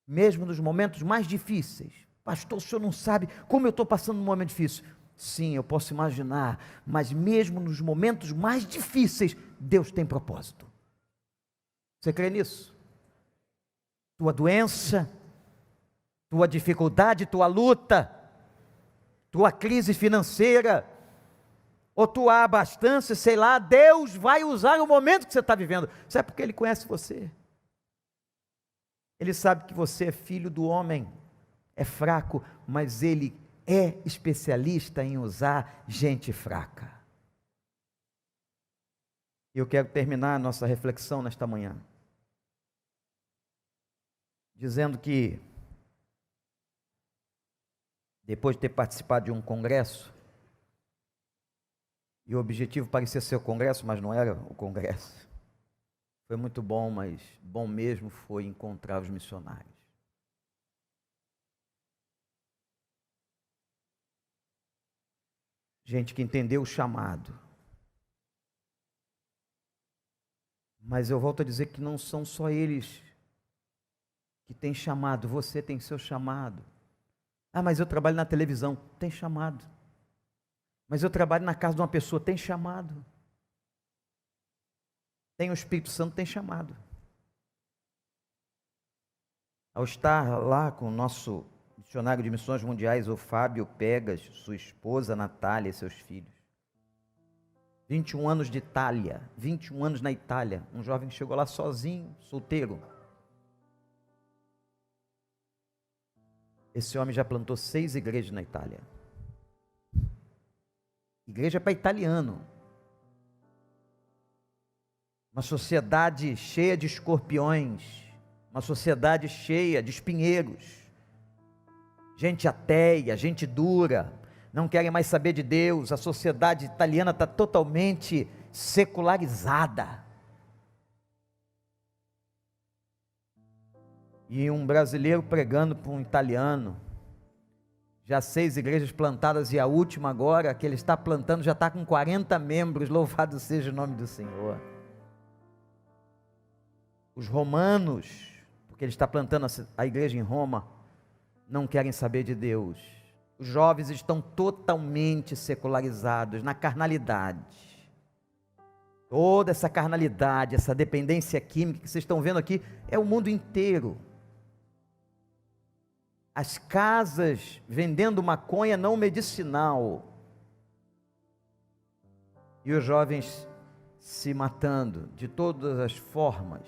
Mesmo nos momentos mais difíceis. Pastor, o senhor não sabe como eu estou passando um momento difícil. Sim, eu posso imaginar, mas mesmo nos momentos mais difíceis, Deus tem propósito. Você crê nisso? Tua doença, tua dificuldade, tua luta, tua crise financeira, ou tua abastança, sei lá, Deus vai usar o momento que você está vivendo. Sabe porque Ele conhece você? Ele sabe que você é filho do homem, é fraco, mas Ele é especialista em usar gente fraca. Eu quero terminar a nossa reflexão nesta manhã, dizendo que, depois de ter participado de um congresso, e o objetivo parecia ser o congresso, mas não era o congresso. Foi muito bom, mas bom mesmo foi encontrar os missionários. Gente que entendeu o chamado. Mas eu volto a dizer que não são só eles que têm chamado, você tem seu chamado. Ah, mas eu trabalho na televisão, tem chamado. Mas eu trabalho na casa de uma pessoa, tem chamado. Tem o Espírito Santo, tem chamado. Ao estar lá com o nosso missionário de missões mundiais, o Fábio Pegas, sua esposa Natália e seus filhos. 21 anos de Itália, 21 anos na Itália. Um jovem que chegou lá sozinho, solteiro. Esse homem já plantou 6 igrejas na Itália. Igreja para italiano. Uma sociedade cheia de escorpiões, uma sociedade cheia de espinheiros, gente ateia, gente dura, não querem mais saber de Deus. A sociedade italiana está totalmente secularizada. E um brasileiro pregando para um italiano, já 6 igrejas plantadas, e a última agora, que ele está plantando, já está com 40 membros, louvado seja o nome do Senhor. Os romanos, porque ele está plantando a igreja em Roma, não querem saber de Deus. Os jovens estão totalmente secularizados na carnalidade. Toda essa carnalidade, essa dependência química que vocês estão vendo aqui, é o mundo inteiro. As casas vendendo maconha não medicinal. E os jovens se matando de todas as formas.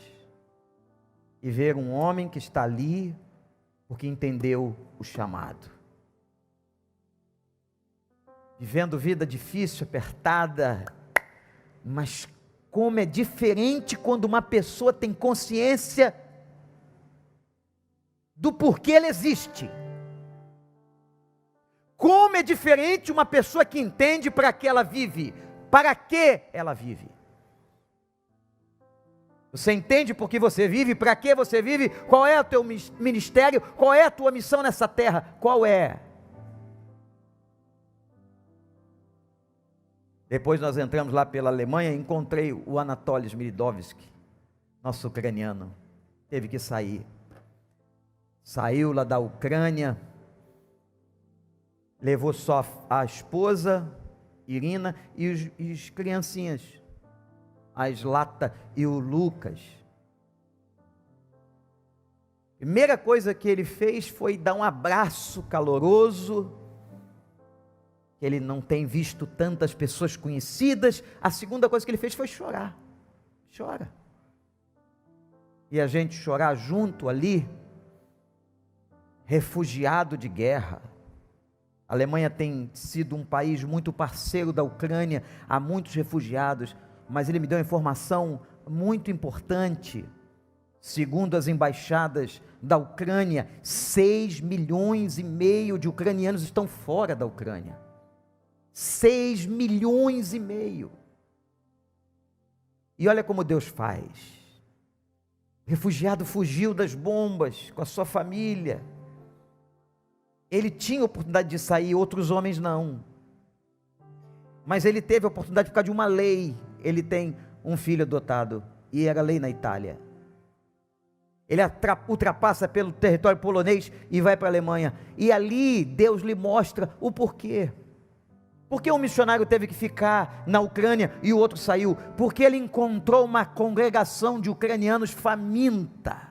E ver um homem que está ali porque entendeu o chamado. Vivendo vida difícil, apertada, mas como é diferente quando uma pessoa tem consciência do porquê ela existe. Como é diferente uma pessoa que entende para que ela vive, para que ela vive. Você entende por que você vive, para que você vive, qual é o teu ministério, qual é a tua missão nessa terra, qual é? Depois nós entramos lá pela Alemanha e encontrei o Anatoly Smirnovsky, nosso ucraniano. Teve que sair. Saiu lá da Ucrânia, levou só a esposa, Irina, e os criancinhas, a Zlata e o Lucas. Primeira coisa que ele fez foi dar um abraço caloroso. Ele não tem visto tantas pessoas conhecidas. A segunda coisa que ele fez foi chorar. Chora. E a gente chorar junto ali, refugiado de guerra. A Alemanha tem sido um país muito parceiro da Ucrânia, há muitos refugiados, mas ele me deu uma informação muito importante. Segundo as embaixadas da Ucrânia, 6,5 milhões de ucranianos estão fora da Ucrânia. 6,5 milhões. E olha como Deus faz. O refugiado fugiu das bombas com a sua família. Ele tinha oportunidade de sair, outros homens não. Mas ele teve a oportunidade por causa de uma lei. Ele tem um filho adotado, e era lei na Itália. Ele ultrapassa pelo território polonês e vai para a Alemanha. E ali Deus lhe mostra o porquê. Por que um missionário teve que ficar na Ucrânia e o outro saiu? Porque ele encontrou uma congregação de ucranianos faminta.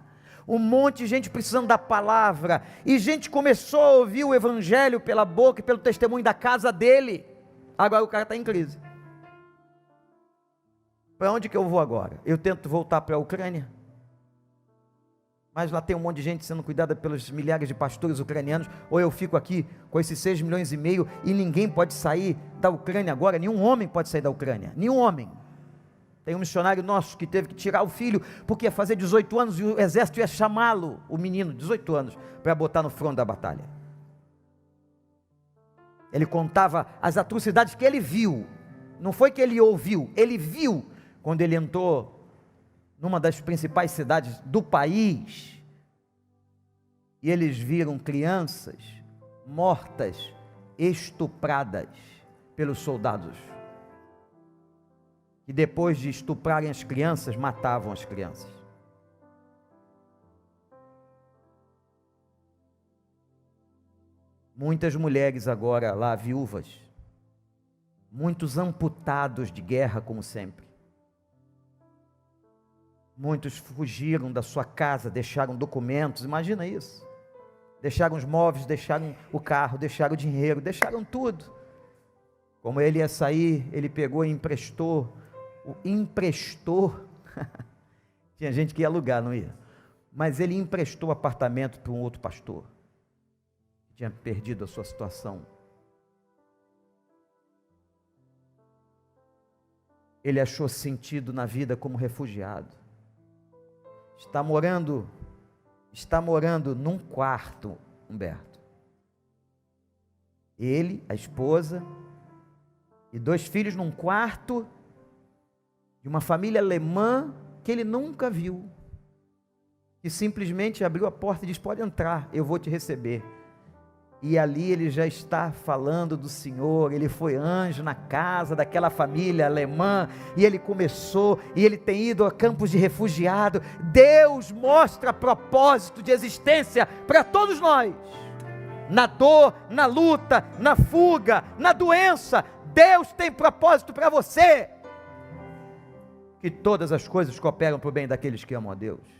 Um monte de gente precisando da palavra. E gente começou a ouvir o evangelho pela boca e pelo testemunho da casa dele. Agora o cara está em crise. Para onde que eu vou agora? Eu tento voltar para a Ucrânia? Mas lá tem um monte de gente sendo cuidada pelos milhares de pastores ucranianos, ou eu fico aqui com esses 6,5 milhões e ninguém pode sair da Ucrânia agora, nenhum homem pode sair da Ucrânia, nenhum homem. Tem um missionário nosso que teve que tirar o filho, porque ia fazer 18 anos e o exército ia chamá-lo, o menino, 18 anos, para botar no fronte da batalha. Ele contava as atrocidades que ele viu, não foi que ele ouviu, ele viu, quando ele entrou numa das principais cidades do país, e eles viram crianças mortas, estupradas pelos soldados, e depois de estuprarem as crianças, matavam as crianças. Muitas mulheres agora lá, viúvas, muitos amputados de guerra, como sempre. Muitos fugiram da sua casa, deixaram documentos, imagina isso. Deixaram os móveis, deixaram o carro, deixaram o dinheiro, deixaram tudo. Como ele ia sair, ele pegou e emprestou. Tinha gente que ia alugar, não ia? Mas ele emprestou o apartamento para um outro pastor, que tinha perdido a sua situação. Ele achou sentido na vida como refugiado. Está morando num quarto, Humberto. Ele, a esposa e 2 filhos num quarto de uma família alemã que ele nunca viu, que simplesmente abriu a porta e disse: pode entrar, eu vou te receber. E ali ele já está falando do Senhor. Ele foi anjo na casa daquela família alemã, e ele começou, e ele tem ido a campos de refugiado. Deus mostra propósito de existência para todos nós, na dor, na luta, na fuga, na doença. Deus tem propósito para você, que todas as coisas cooperam para o bem daqueles que amam a Deus.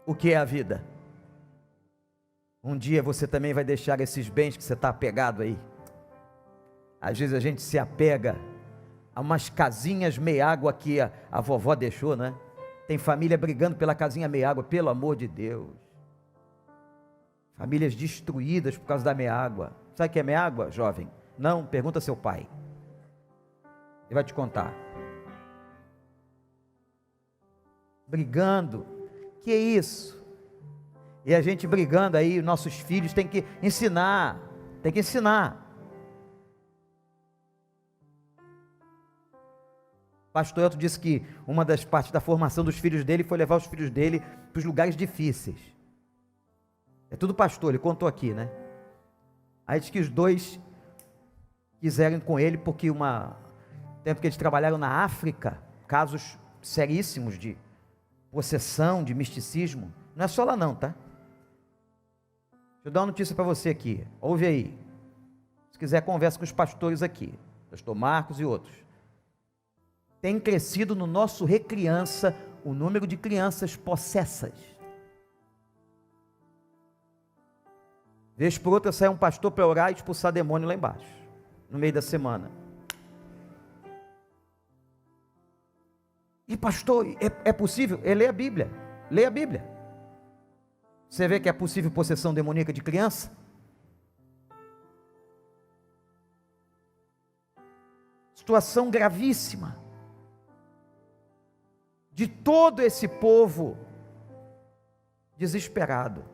O que é a vida? Um dia você também vai deixar esses bens que você está apegado aí. Às vezes a gente se apega a umas casinhas meia água que a vovó deixou, né? Tem família brigando pela casinha meia água, pelo amor de Deus. Famílias destruídas por causa da meia água. Sabe o que é meia água, jovem? Não, pergunta seu pai. Ele vai te contar. Brigando. Que é isso? E a gente brigando aí, nossos filhos tem que ensinar. Pastor Elton disse que uma das partes da formação dos filhos dele foi levar os filhos dele para os lugares difíceis. É tudo pastor, ele contou aqui, né? Aí diz que os dois quiseram ir com ele, porque tempo que eles trabalharam na África, casos seríssimos de possessão, de misticismo. Não é só lá não, tá? Deixa eu dar uma notícia para você aqui, ouve aí. Se quiser, conversa com os pastores aqui, pastor Marcos e outros. Tem crescido no nosso Recriança o número de crianças possessas. Vez por outra sai um pastor para orar e expulsar demônio lá embaixo, no meio da semana. E pastor, é possível? Lê a Bíblia, lê a Bíblia. Você vê que é possível possessão demoníaca de criança? Situação gravíssima de todo esse povo desesperado,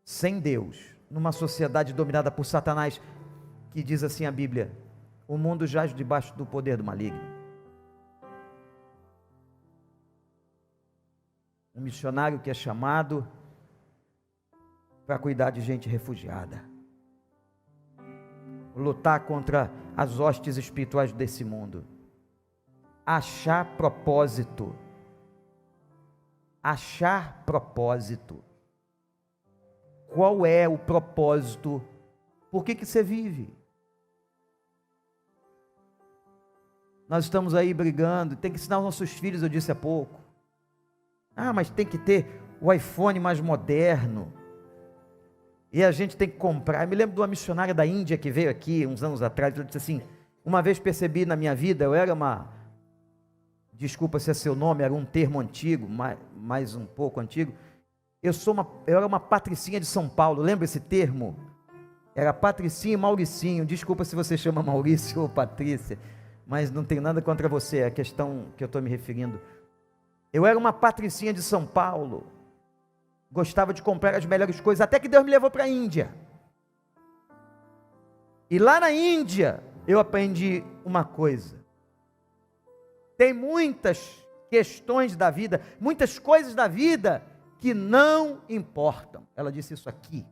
sem Deus, numa sociedade dominada por Satanás, que diz assim a Bíblia: o mundo jaz debaixo do poder do maligno. Um missionário que é chamado para cuidar de gente refugiada, lutar contra as hostes espirituais desse mundo, achar propósito. Qual é o propósito? Por que você vive? Nós estamos aí brigando, tem que ensinar os nossos filhos, eu disse há pouco. Mas tem que ter o iPhone mais moderno. E a gente tem que comprar. Eu me lembro de uma missionária da Índia que veio aqui uns anos atrás. Ela disse assim: uma vez percebi na minha vida, eu era desculpa se é seu nome, era um termo antigo, mais um pouco antigo. Eu era uma patricinha de São Paulo, lembra esse termo? Era Patricinha e Mauricinho. Desculpa se você chama Maurício ou Patrícia, mas não tenho nada contra você, é a questão que eu estou me referindo. Eu era uma patricinha de São Paulo, gostava de comprar as melhores coisas, até que Deus me levou para a Índia. E lá na Índia, eu aprendi uma coisa: tem muitas questões da vida, muitas coisas da vida que não importam. Ela disse isso aqui,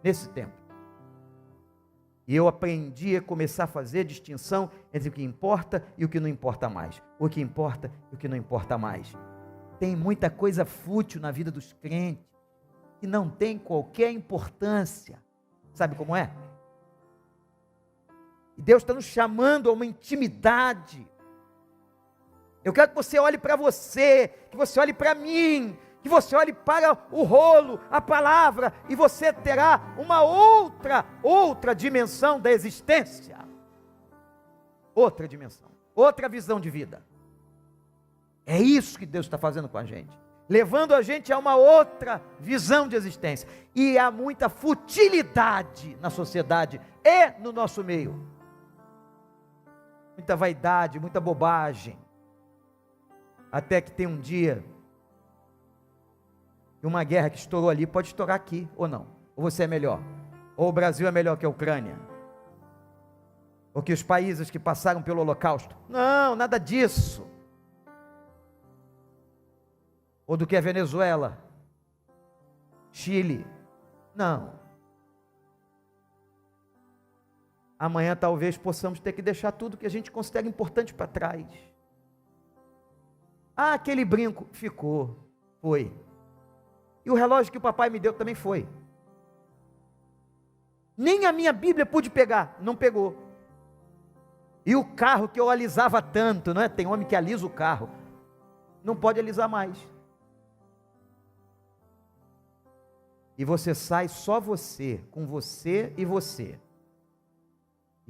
nesse tempo. E eu aprendi a começar a fazer distinção entre o que importa e o que não importa mais. O que importa e o que não importa mais. Tem muita coisa fútil na vida dos crentes, que não tem qualquer importância. Sabe como é? E Deus está nos chamando a uma intimidade. Eu quero que você olhe para você, que você olhe para mim, que você olhe para o rolo, a palavra, e você terá uma outra dimensão da existência. Outra dimensão, outra visão de vida. É isso que Deus está fazendo com a gente, levando a gente a uma outra visão de existência. E há muita futilidade na sociedade e no nosso meio. Muita vaidade, muita bobagem. Até que tem um dia, uma guerra que estourou ali, pode estourar aqui, ou não? Ou você é melhor? Ou o Brasil é melhor que a Ucrânia? Ou que os países que passaram pelo Holocausto? Não, nada disso. Ou do que a Venezuela? Chile? Não. Amanhã talvez possamos ter que deixar tudo que a gente considera importante para trás. Aquele brinco ficou, foi. E o relógio que o papai me deu também foi. Nem a minha Bíblia pude pegar, não pegou. E o carro que eu alisava tanto, não é? Tem homem que alisa o carro, não pode alisar mais. E você sai só você, com você, e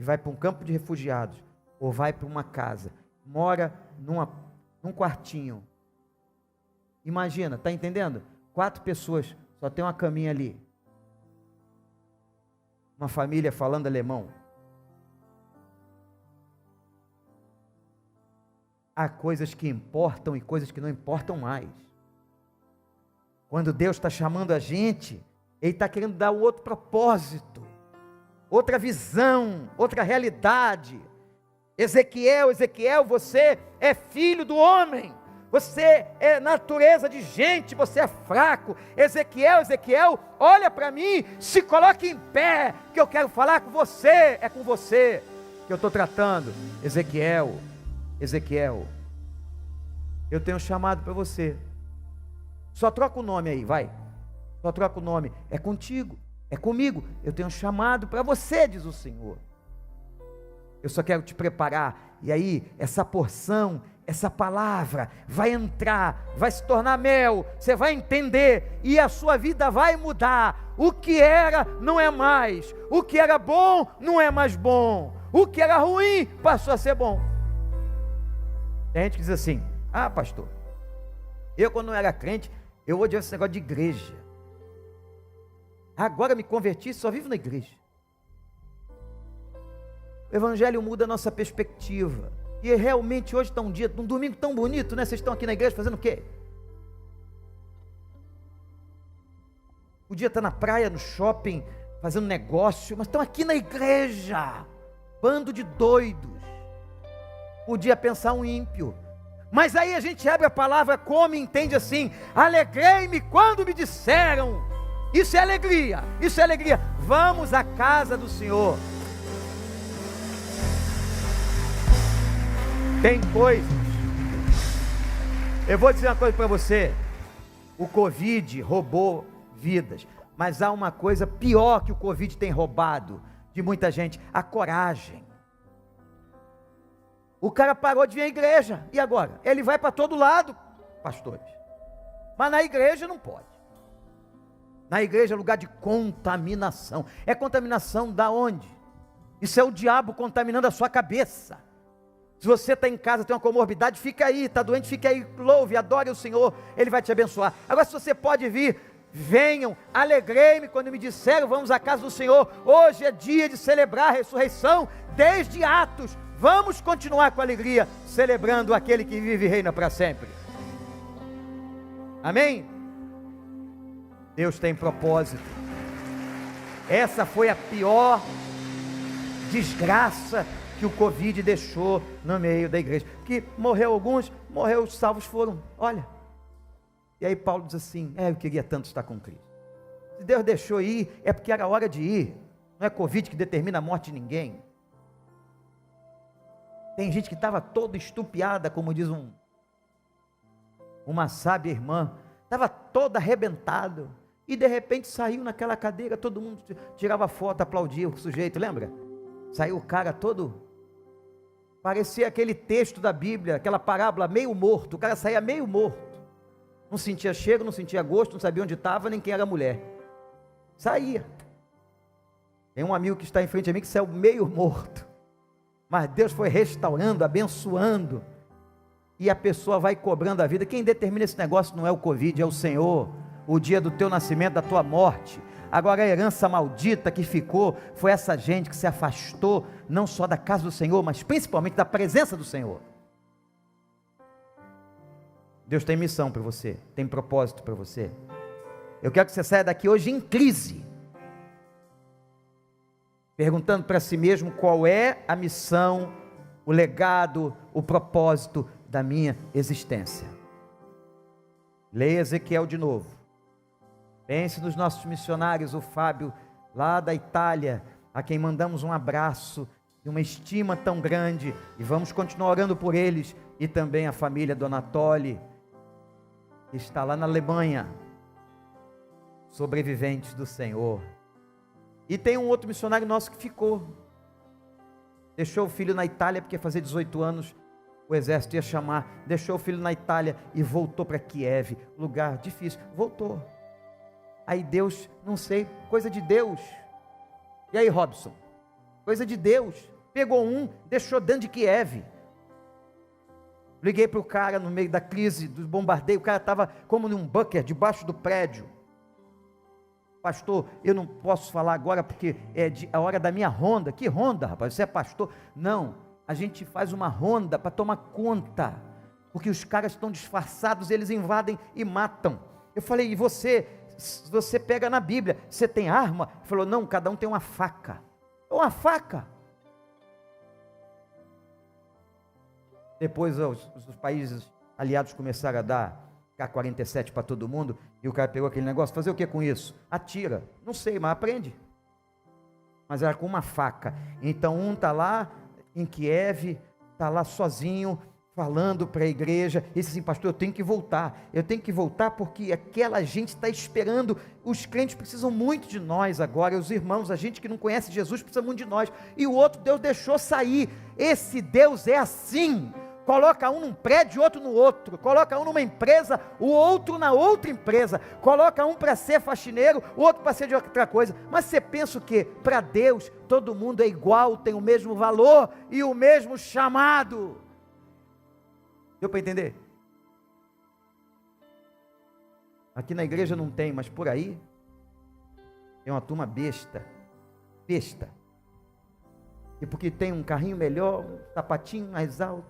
vai para um campo de refugiados, ou vai para uma casa, mora num quartinho. Imagina, está entendendo? 4 pessoas, só tem uma caminha ali. Uma família falando alemão. Há coisas que importam e coisas que não importam mais. Quando Deus está chamando a gente, Ele está querendo dar um outro propósito, outra visão, outra realidade. Ezequiel, você é filho do homem. você é natureza de gente, você é fraco. Ezequiel, olha para mim, se coloque em pé, que eu quero falar com você, é com você que eu estou tratando. Ezequiel, eu tenho um chamado para você, só troca o nome aí, vai, só troca o nome, é contigo, é comigo, eu tenho um chamado para você, diz o Senhor. Eu só quero te preparar, e aí, essa porção, essa palavra vai entrar, vai se tornar mel, você vai entender, e a sua vida vai mudar. O que era, não é mais, o que era bom, não é mais bom, o que era ruim, passou a ser bom. Tem gente que diz assim: ah, pastor, eu quando não era crente, eu odiava esse negócio de igreja, agora me converti e só vivo na igreja. O evangelho muda a nossa perspectiva, e realmente hoje está um domingo tão bonito, né? Vocês estão aqui na igreja fazendo o quê? Podia estar na praia, no shopping, fazendo negócio, mas estão aqui na igreja, bando de doidos. Podia pensar um ímpio, mas aí a gente abre a palavra, come e entende assim: alegrei-me quando me disseram. Isso é alegria, vamos à casa do Senhor. Tem coisas, eu vou dizer uma coisa para você, o Covid roubou vidas, mas há uma coisa pior que o Covid tem roubado de muita gente: a coragem. O cara parou de vir à igreja, e agora? Ele vai para todo lado, pastores, mas na igreja não pode. Na igreja é lugar de contaminação. É contaminação da onde? Isso é o diabo contaminando a sua cabeça. Se você está em casa, tem uma comorbidade, fica aí, está doente, fica aí, louve, adore o Senhor, Ele vai te abençoar. Agora, se você pode vir, venham, alegrei-me quando me disseram, vamos à casa do Senhor. Hoje é dia de celebrar a ressurreição, desde Atos. Vamos continuar com alegria, celebrando aquele que vive e reina para sempre. Amém? Deus tem propósito. Essa foi a pior desgraça que o Covid deixou no meio da igreja, que morreu alguns, morreu, os salvos foram, olha. E aí Paulo diz assim: eu queria tanto estar com Cristo. Se Deus deixou ir, é porque era hora de ir. Não é Covid que determina a morte de ninguém. Tem gente que estava toda estupiada, como diz uma sábia irmã, estava toda arrebentado, e de repente saiu naquela cadeira, todo mundo tirava foto, aplaudia o sujeito, lembra? Saiu o cara todo, parecia aquele texto da Bíblia, aquela parábola, meio morto. O cara saía meio morto, não sentia cheiro, não sentia gosto, não sabia onde estava, nem quem era a mulher, saía. Tem um amigo que está em frente a mim que saiu meio morto, mas Deus foi restaurando, abençoando, e a pessoa vai cobrando a vida. Quem determina esse negócio não é o Covid, é o Senhor. O dia do teu nascimento, da tua morte. Agora a herança maldita que ficou, foi essa gente que se afastou, não só da casa do Senhor, mas principalmente da presença do Senhor. Deus tem missão para você, tem propósito para você. Eu quero que você saia daqui hoje em crise, perguntando para si mesmo: qual é a missão, o legado, o propósito da minha existência? Leia Ezequiel de novo. Pense nos nossos missionários, o Fábio, lá da Itália, a quem mandamos um abraço e uma estima tão grande, e vamos continuar orando por eles, e também a família do Anatoly, que está lá na Alemanha, sobreviventes do Senhor. E tem um outro missionário nosso que ficou, deixou o filho na Itália, porque ia fazer 18 anos, o exército ia chamar, deixou o filho na Itália e voltou para Kiev, lugar difícil, voltou. Aí Deus, não sei, coisa de Deus. E aí, Robson? Coisa de Deus. Pegou um, deixou dentro de Kiev. Liguei para o cara no meio da crise, dos bombardeios, o cara estava como num bunker, debaixo do prédio. Pastor, eu não posso falar agora porque é a hora da minha ronda. Que ronda, rapaz? Você é pastor? Não, a gente faz uma ronda para tomar conta, porque os caras estão disfarçados, eles invadem e matam. Eu falei: e você pega na Bíblia, você tem arma? Ele falou: não, cada um tem uma faca. Uma faca. Depois os países aliados começaram a dar K-47 para todo mundo, e o cara pegou aquele negócio, fazer o que com isso? Atira. Não sei, mas aprende. Mas era com uma faca. Então um está lá em Kiev, está lá sozinho, falando para a igreja, e disse assim: pastor, eu tenho que voltar porque aquela gente está esperando, os crentes precisam muito de nós agora, os irmãos, a gente que não conhece Jesus precisa muito de nós, e o outro Deus deixou sair. Esse Deus é assim, coloca um num prédio, outro no outro, coloca um numa empresa, o outro na outra empresa, coloca um para ser faxineiro, o outro para ser de outra coisa. Mas você pensa o quê? Para Deus todo mundo é igual, tem o mesmo valor e o mesmo chamado. Deu para entender? Aqui na igreja não tem, mas por aí tem uma turma besta, e porque tem um carrinho melhor, um sapatinho mais alto,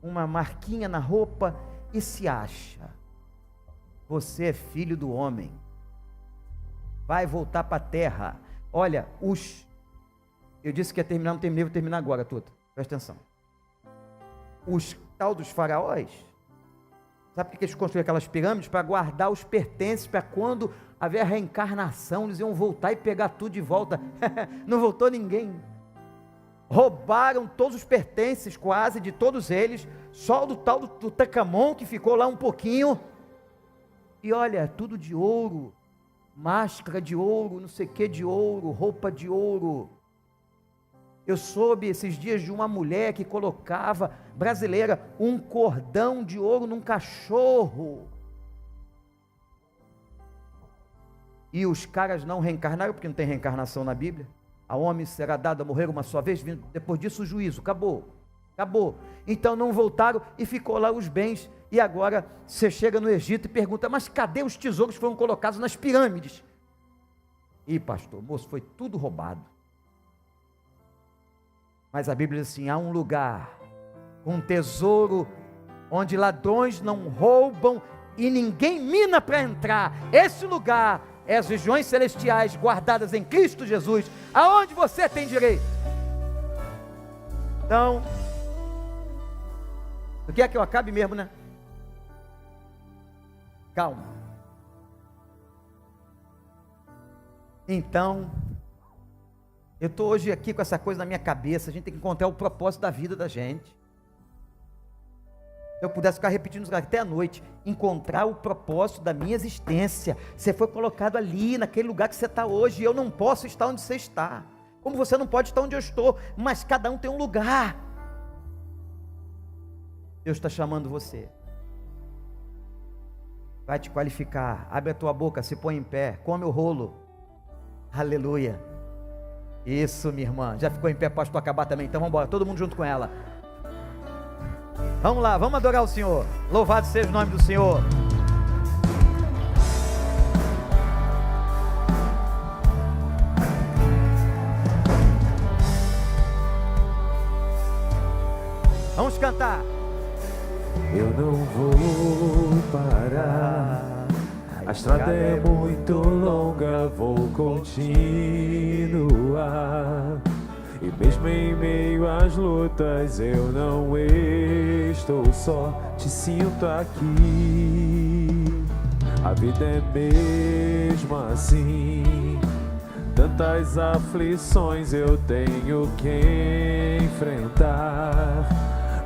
uma marquinha na roupa, e se acha: você é filho do homem, vai voltar para a terra. Olha, eu disse que ia terminar, não terminei, vou terminar agora tudo, presta atenção. Os tal dos faraós, sabe por que eles construíram aquelas pirâmides? Para guardar os pertences, para quando haver a reencarnação, eles iam voltar e pegar tudo de volta. Não voltou ninguém. Roubaram todos os pertences, quase, de todos eles, só do tal do Tutancâmon, que ficou lá um pouquinho, e olha, tudo de ouro, máscara de ouro, não sei o que de ouro, roupa de ouro. Eu soube esses dias de uma mulher que colocava, brasileira, um cordão de ouro num cachorro, e os caras não reencarnaram, porque não tem reencarnação na Bíblia. A homem será dado a morrer uma só vez, depois disso o juízo, acabou. Então não voltaram e ficou lá os bens. E agora você chega no Egito e pergunta: mas cadê os tesouros que foram colocados nas pirâmides? Ih, pastor, moço, foi tudo roubado. Mas a Bíblia diz assim: há um lugar, um tesouro, onde ladrões não roubam e ninguém mina para entrar. Esse lugar é as regiões celestiais guardadas em Cristo Jesus, aonde você tem direito. Então, tu quer que eu acabe mesmo, né? Calma. Então, eu estou hoje aqui com essa coisa na minha cabeça. A gente tem que encontrar o propósito da vida da gente. Se eu pudesse ficar repetindo isso até a noite, encontrar o propósito da minha existência. Você foi colocado ali, naquele lugar que você está hoje, e eu não posso estar onde você está, como você não pode estar onde eu estou, mas cada um tem um lugar. Deus está chamando você, vai te qualificar. Abre a tua boca, se põe em pé, come o rolo, aleluia. Isso, minha irmã, já ficou em pé, pode tu acabar também, então vamos embora, todo mundo junto com ela. Vamos lá, vamos adorar o Senhor. Louvado seja o nome do Senhor. Vamos cantar. Eu não vou parar, a estrada é muito longa, vou continuar. E mesmo em meio às lutas eu não estou só, te sinto aqui. A vida é mesmo assim, tantas aflições eu tenho que enfrentar,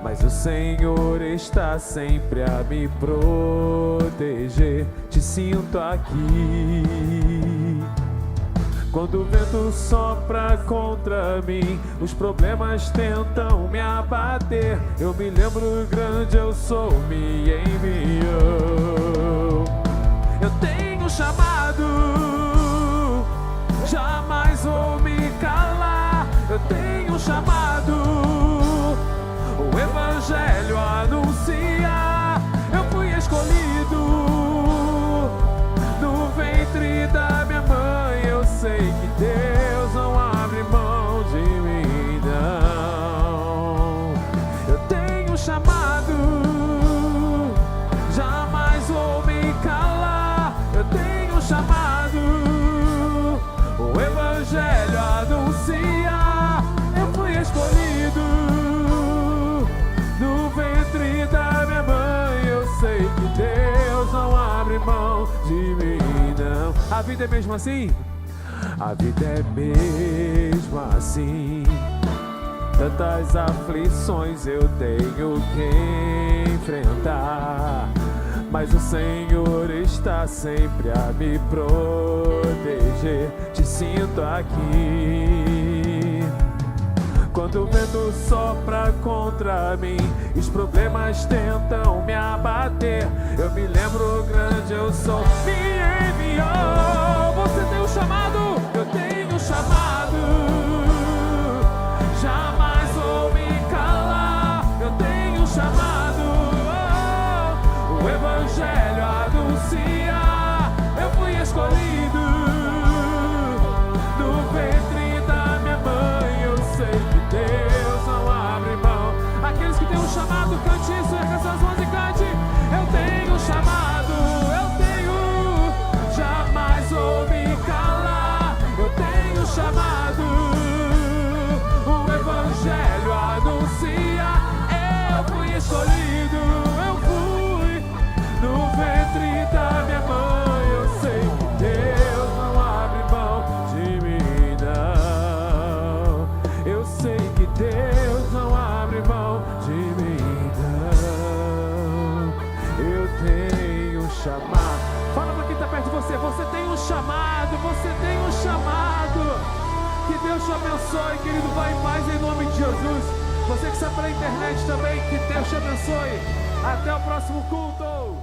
mas o Senhor está sempre a me proteger, te sinto aqui. Quando o vento sopra contra mim, os problemas tentam me abater, eu me lembro grande eu sou, me enviou. Eu tenho chamado, jamais vou me calar. Eu tenho chamado, o Evangelho a anunciar. Eu fui escolhido no ventre da minha mãe. Eu sei que Deus não abre mão de mim, não. Eu tenho chamado, jamais vou me calar. Eu tenho chamado, o Evangelho a anunciar. Eu fui escolhido A vida é mesmo assim? A vida é mesmo assim. Tantas aflições eu tenho que enfrentar, mas o Senhor está sempre a me proteger. Te sinto aqui. Quando o vento sopra contra mim, os problemas tentam me abater, eu me lembro grande, eu sou, me enviou. Você tem um chamado, eu tenho um chamado. Jamais vou me calar, eu tenho um chamado. O Evangelho anuncia, eu fui escolhido. No ventre da minha mãe eu sei que Deus não abre mão. Aqueles que têm um chamado, cante isso, erga suas mãos e cante. Eu tenho um chamado, eu tenho. Jamais vou me calar, eu tenho um chamado. O Evangelho anuncia, eu fui escolhido, eu fui. No ventre da minha mãe eu sei que Deus não abre mão de mim, não. Eu sei que Deus não abre mão de mim, não. Eu tenho um chamado. Fala pra quem tá perto de você, você tem um chamado, você tem um chamado. Que Deus te abençoe, querido, vai em paz em nome de Jesus. Você que está pela internet também, que Deus te abençoe. Até o próximo culto.